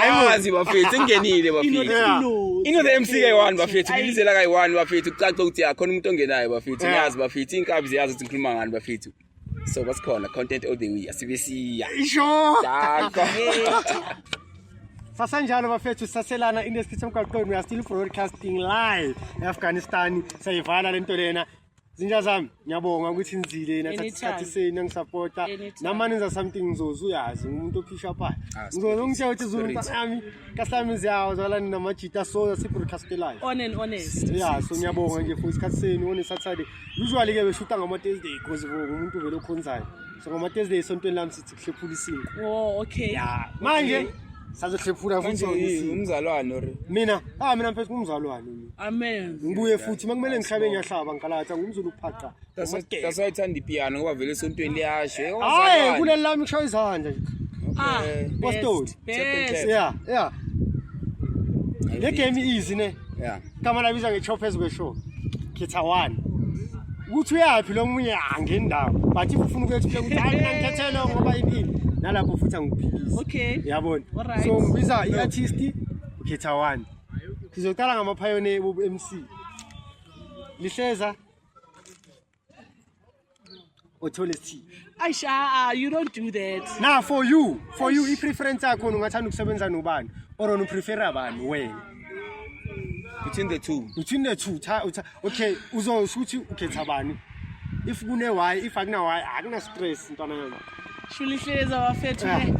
Ayazi bafethu ngenile bafethu the MC kayi1 bafethu bilizela kayi1 bafethu kucaca ukuthi yakhona umuntu ongenayo bafethu ngiyazi bafethu inkabi ziyazi ukuthi ngikhuluma ngani bafethu so basikhona content all the way asibesiya isho dakho sasanjalo bafethu saselana industry somgaqweni we are still broadcasting live eAfghanistan sayivala lento lena zinja zami ngiyabonga ukuthi nizile nathatha isikhathi senu ngisupporta nama nenza something ngizoza uyazi umuntu ophisha pha ngizongitshela ukuthi zulu mntami kahlami ziyawo zalana namajita so si broadcast live on and honest yeah so ngiyabonga nje for isikhathi senu on Saturday usually ke beshuta ngama Thursday because umuntu vele okhonzayo so ngama Thursday esontweni lami sithi kuhlephula isiko okay yeah manje sazohlephula futhi umzalwane mina mfethu ngumzalwane amen ngibuye futhi makumele ngihlabe ngiyahlaba ngalatha ngumzulu uphaqa dasayithanda ipiano ngoba vele esontweni liyasho hayi kuleli lami kushaya izandla postoli yeah le game easy ne kama labiza ngechoppers kwe show khetha 1 ukuthi uyaphi lo munye angendawo but if ufuna ukuyethula ukuthi hayi mina ngikhethe lo ngoba yini nalapho futhi angiphikisi Okay. yabona Alright. so ngibiza i-artist ukhetha one sizoqala ngama-pioneer bobu-MC Lihleza Otholes T Aisha, you don't do that. now for you i-preference yakho ungathanda ukusebenza nobani or uprefera bani wena Between the two. okay uzosho ukuthi ukhetha bani if kune why if akuna why akuna stress ntwana yona Shulihleza wafethu ne.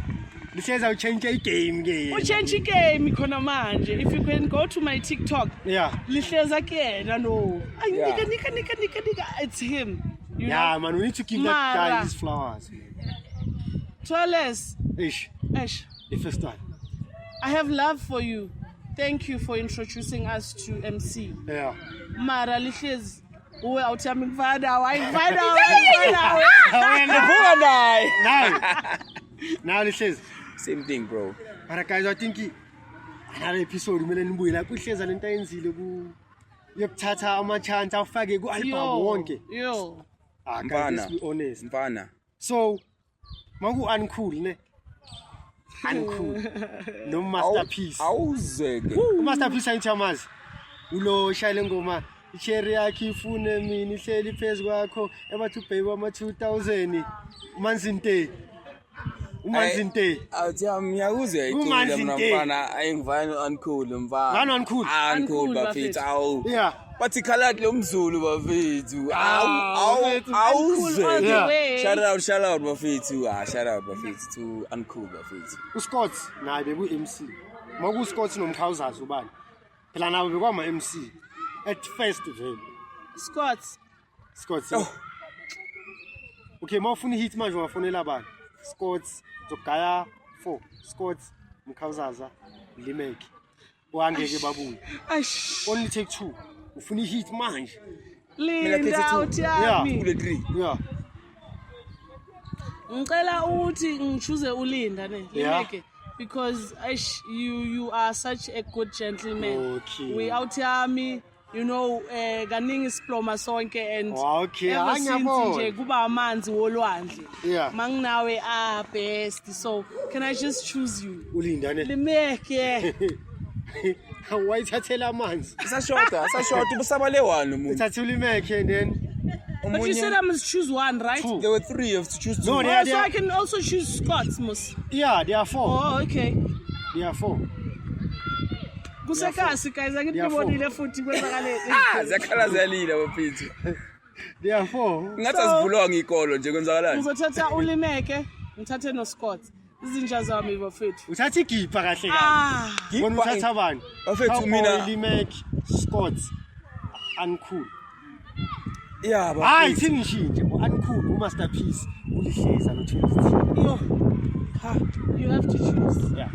Lihleza uchange igame ke Uchange game khona manje. If you can go to my TikTok. yeah Lihleza kuyena no. Ay Yeah. nika it's him. You yeah know? man we need to give that guy Mara. his flowers Twales. ish Ash. the first one I have love for you. Thank you for introducing us to MC. yeah Mara Lihleza. Uwe awuthami ngivada now Lihleza Same thing, bro. Mara guys I think another episode kumele nibuye la kuhleza lento ayenzile ku yokuthatha ama chance afake ku album wonke Yo. guys Mfana. let's be honest Mfana. so maku uncool ne uncool no masterpiece Awuzeke. masterpiece ayithamazi ulo shayile ngoma icherry yakhe ifune mina ihleli phezulu kwakho ebathu baby ama 2000 umanzinte Awuthi ngiyakuzwe Umanzi mina nte. mfana ayingivani uncool mfana. Ngani uncool? Uncool Uncool, bafethu awu. yeah Bathi khalati lo mzulu bafethu. bafethu. Awuzeke. Yeah. Shout out bafethu. Shout out bafethu to uncool bafethu. uScott naye beku MC maku Scott nomkhawuzazi ubani phela nawe bekwama MC at first vele Scott. Scott Oh. okay mawufuna hit manje ungafonela bani Scott zogaya 4 Scott mkhawuzaza limeke wangeke babuye Ash. only take 2 ufuna hit manje Linda Yeah. uthami. Kule 3. yeah Ngicela ukuthi ngichoose uLinda ne. Yeah. Limeke. Because Ash, you are such a good gentleman. Okay. We awuthami, you know, kaningi siploma sonke and Okay, ever since ngiyabona. nje kuba amanzi wolwandle. Yeah. Manginawe best. So, can I just choose you? ulinda ne Limeke. wayithathela amanzi Sashota ubusabale wani umuntu. uthathe ulimeke and then But you said I must choose one, right? Two. There were 3 of to choose 2. No, Oh, they so I are can also choose Scott, Mus. yeah they are 4 Oh, okay. they are 4 Kusekasi guys, angibonile futhi kwenzakaleni. Zakhala zalila bafethu. they are 4 Ngathi azivulwa ngikolo nje kwenzakalani. Ngizothatha uLimeke, ngithathe noScott. Izinja zami bafethu. uthathe igipha kahle kahle Ah, bona uthatha bani Bafethu mina ulimeke Scott uncool Yeah, hayi bafethu. thini nje uncool umasterpiece ulihleza no yo. Ha, you have to choose. yeah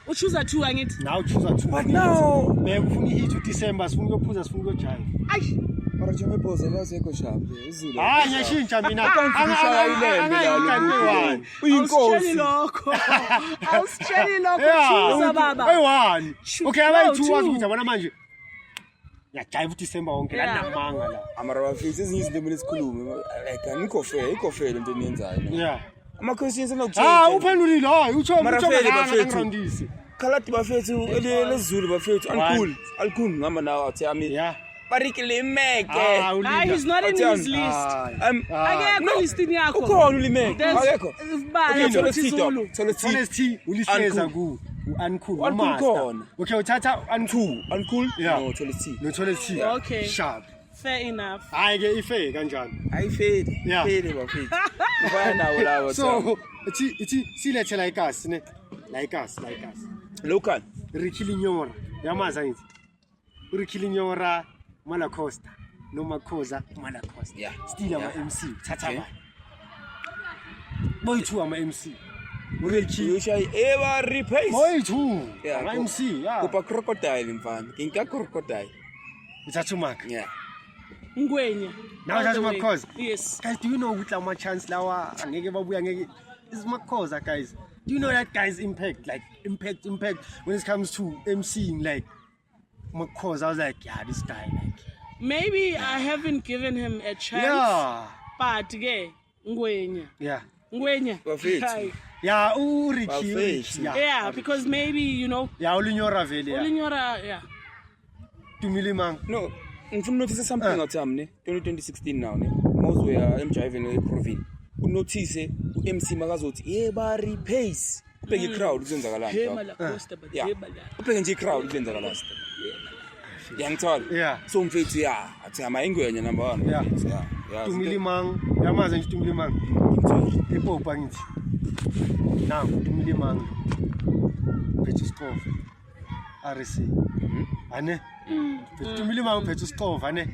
Uchoose 2 angithi. now choose 2 But now beka ufuna ihit uDecember sifuna ukuphuza sifuna ukujaya Ay, mara nje mepose lasekho sharp uzulu. hayi ngiyashintsha mina Ngishaya ilembe lalo. awusitsheli lokho. Awusitsheli lokho, choose baba. Hey1 okay abayi2 No, wazi two. ukuthi yabona manje yajive uDecember wonke la Yeah. namanga la Amara bafethu ezinye izinto kumele sikhulume. Like ngikho fair into eniyenzayo. yeah Ama questions ah enokuchange. uphendulile hayi utsho Mara vele bafethu. ngirondisi Khalati bafethu lezulu bafethu uncool ngama nawo athami. yeah Bariki limeke. ah Ah, he's not in his list. Akekho listini yakho. Ukhona ulimeke. There's Akekho. bani Okay, futhi Zulu. honesty ulihleza ku uncool master okay uthatha uncool Uncool? Yeah. No, T. no honesty Okay. sharp Fair enough. hayi ke ife kanjani Ayifedi. Yeah. Fedi bafethu. Ufana nawo lawo. so ithi silethe la ikasi ne la ikasi Local. Ricky Linyora yamaza ngithi Ricky Linyora Malacosta noma Khoza Malacosta Yeah. still ama Yeah. MC thatha Okay. bani boy2 ama MC You shy every pace. boy2 Yeah, ama go- MC yeah Kupa crocodile mfana. Nginka crocodile. thatha mark Yeah. Ngwenya. Now All that's the my way. cause. Yes. Guys, do you know ukuthi ama chance lawa angeke babuya ngeke is Makhoza guys. Do you know that guy's impact when it comes to MCing like Makhoza I was like yeah this guy like Maybe I haven't given him a chance. Yeah. But ke Ngwenya. Yeah. Ngwenya. Bafethu. Yeah, Ricky. Bafethu. Yeah, because maybe Yeah, ulinyora vele. Ulinyora, yeah. Tumili mang. No, ngifuna notice something out ne 2016 now ne. Mawuzwe emjiveni eProville. Unotice uMC makazothi yebari pace. Ubheke iCrowd kuzenzakalani. Hema la costa but hema la. Ubheke nje iCrowd kuzenzakalani. Yangithola. Yeah. So mfethu athi ama ingwenya number 1. Yeah. Yeah. Tumili mang. Yamazi nje Tumili mang. Epopa ngithi. Now Tumili mang. Phethu Stove. RC. Ane. Tumili mang phethu Stove ane.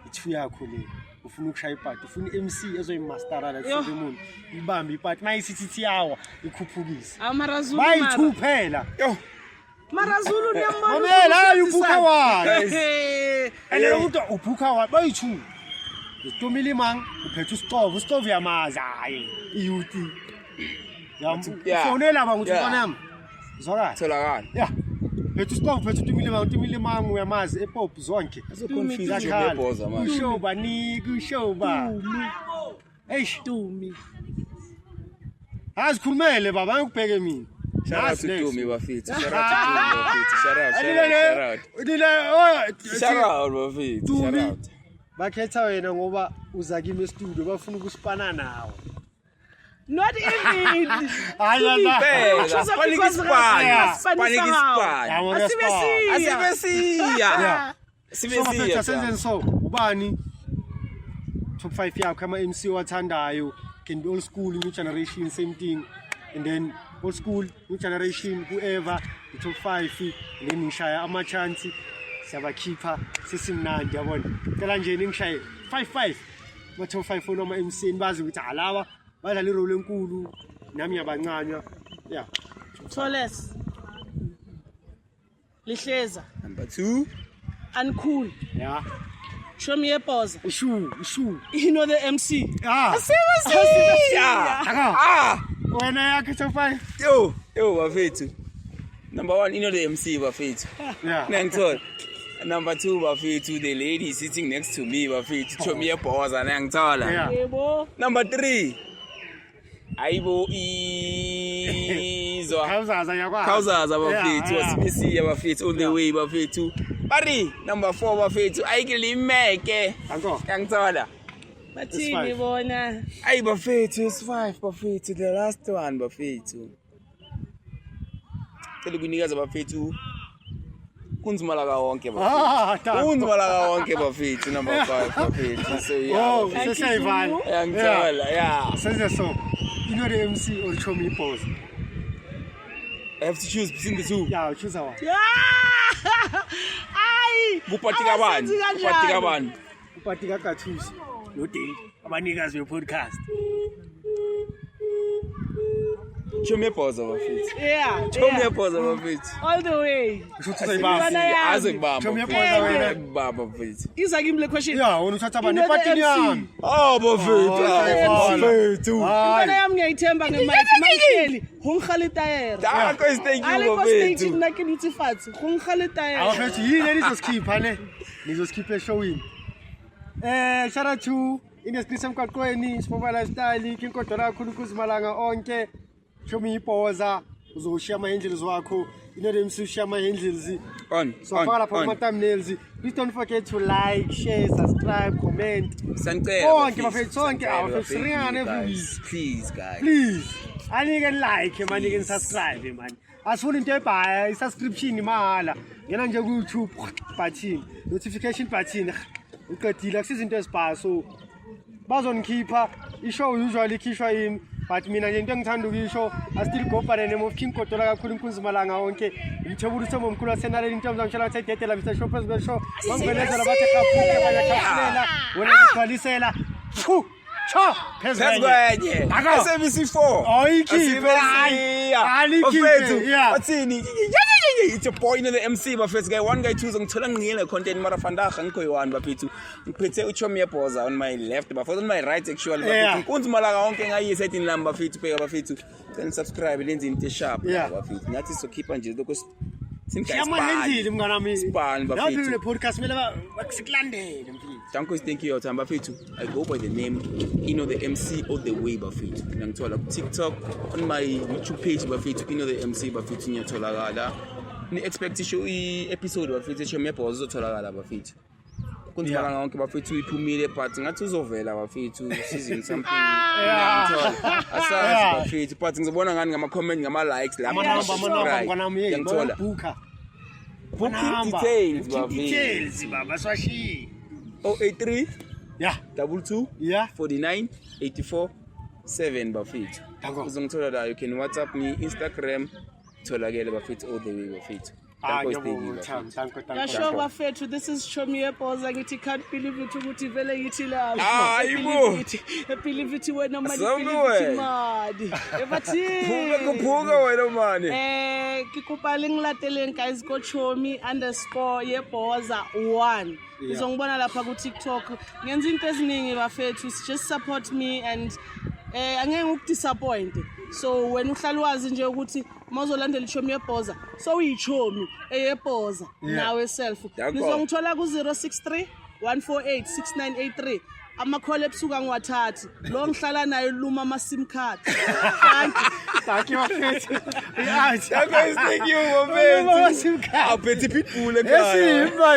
Ithu yakho le. Ufuna ukushaya ipati, ufuna MC ezoyimastera la Solomon. Ibambe ipati, mayisithi yawa ikhuphukise. Amarazulu. Bayi2 phela. Yo. Marazulu niyambona. Mamela ubhuka wayo. Ene umuntu ubhuka wayo bayi2. Tumili mang uphethe Stove yamazi hayi. iUT. Ufonela ba nguthi mfana yami. Zokala. Tholakala. Yeah. Phethu Tumili mang uyamazi ePop zonke. Confuse ngebhoza manje. Kushoba ni kushoba. Eish Dumi. Azikhulumele baba ngikubheke mina. Shout out to Dumi bafethu. Shout out to Dumi bafethu. Shout out bafethu. Shout out. Bakhetha wena ngoba uza kimi e-studio bafuna ukusipana nawe. Not even. So ubani top 5 yakho kama MC wathandayo, can be old school, new generation, same thing, and then old school, new generation, whoever, the top 5, and then ngishaya ama chance siyabakhipha sesimnandi yabona. Kala nje ngishaye 5 ma top 5 for noma MC bazi ukuthi alawa badlala irole enkulu nami yabancanya. Yeah. Toles. Lihleza. Number 2. Uncool. Yeah. Show me a pause. Issue. You know the MC. When I get to 5. Yo, bafethu. Number 1, you know the MC bafethu. Yeah. Nangithola. Number 2 bafethu, the lady sitting next to me bafethu. Show me a pause nangithola. Yeah. Yebo. Number 3. Ayibo izwa. Khawuzaza bafethu, wasibesiya bafethu all the way bafethu. Bari number 4 bafethu, ayikilimeke. Ngiyangithola. Bathini bona? Ayi bafethu, it's 5 bafethu, the last one bafethu. Cela kunikeza bafethu. Kunzima la wonke bafethu. Kunzima la wonke bafethu number 5 bafethu. So yeah. Oh, sesayivala. Ngiyangithola, yeah. So. You know the MC or show me pause. I have to choose between the two. Yeah, choose one. Ayi. Kupatika bani. Kupatika kathusi. No day. Abanikazi we-podcast. Show me a pause bafethu. Yeah. Show me a pause bafethu. All the way. Azibamba. Show me a pause wena. Baba bafethu. Iza kimi le question. Yeah, wena uthatha bani epatini yami. Oh bafethu. Mina yami ngiyayithemba ngemic mayihleli. Hongkhale tayera. Dakho is thank you Aleko stage bafethu. nna ke nitse fatse. Hongkhale tayera. Awafethu yini nizoskipha ne? Nizoskipha eshowini. Shout out to Industry Semkaqweni, Spova Lifestyle, Kinkodo kakhulu kuzimalanga onke. Show me ipoza, uzoshare ama handles wakho. You know them share my handles. So far up on my thumbnails. Please don't forget to like, share, subscribe, comment. Please guys. Please. I need like man, you can subscribe man. As full into buy subscription mahala. Yena nje ku YouTube button, notification button. Uqedile akusizinto ezibha so bazonkhipha ishow usually khishwa yimi. But mina nje into engithanda ukisho I still go by the name of King Kotola kakhulu inkunzimalanga wonke ngithobula uThemba omkhulu wasenaleni into mzamshela ukuthi dedela Mr Shoppers Bell Show bangibenezela bathi khaphuka bayakhafulela wena ngigcwalisela cha phezwenye SABC4 oyikhiphe alikhiphe wathini it's a boy in the MC bafethu guy one guy choose ngithola ngiyela content mara fandaga ngikho yi1 bafethu ngiphethe uChomi Eboza on my left bafethu on my right actually bafethu kunzimalanga wonke ngayise ethi number bafethu pheka bafethu then subscribe lenze into sharp bafethu ngathi so keep nje lokho Siyamangenzile mngana wami. Sibani Lapho bafethu. le podcast mele bakulandele mfethu. Danko, thank you your time bafethu. I go by the name the MC all the way bafethu. Ngiyangithola ku TikTok, on my YouTube page bafethu the MC bafethu ngiyatholakala. Ni expect episode bafethu show me pause uzotholakala bafethu. Kunzima konke bafethu iphumile but ngathi uzovela bafethu season something. Asazi bafethu but ngizobona ngani ngama comment ngama likes la Amanamba mngana wami. ngiyangithola. Booking details baba swashi. 083 Yeah. 22 Yeah. 49 84 7 bafethu. Danko. Uzongithola la, you can WhatsApp me, Instagram, tholakele bafethu all the way bafethu. Danko, thank you bafethu. Yasho bafethu, this is Chomi Ephosa ngithi can't believe it ukuthi vele yithi lapho. Hayibo. Believe it wena mali Asabe believe it wena. mali. Ebathi. Kuphuka wena mani. Ke kopa le ngilateleng guys go Chomi_Ephosa1. Uzongibona lapha ku TikTok. Ngenza into eziningi bafethu, just support me and angeke ngikudisappoint. So wena uhlala wazi nje ukuthi mazolandela iChomi Ephosa so uyiChomi eYephosa nawe self. Nizongithola ku 063 148 6983. Ama-call ebusuku ngiwathathi lo ngihlala nayo luma ama-sim card. Thank you bafethu. Danko, thank you bafethu. Sim card. Aphethe pitbull ekhaya. Esimba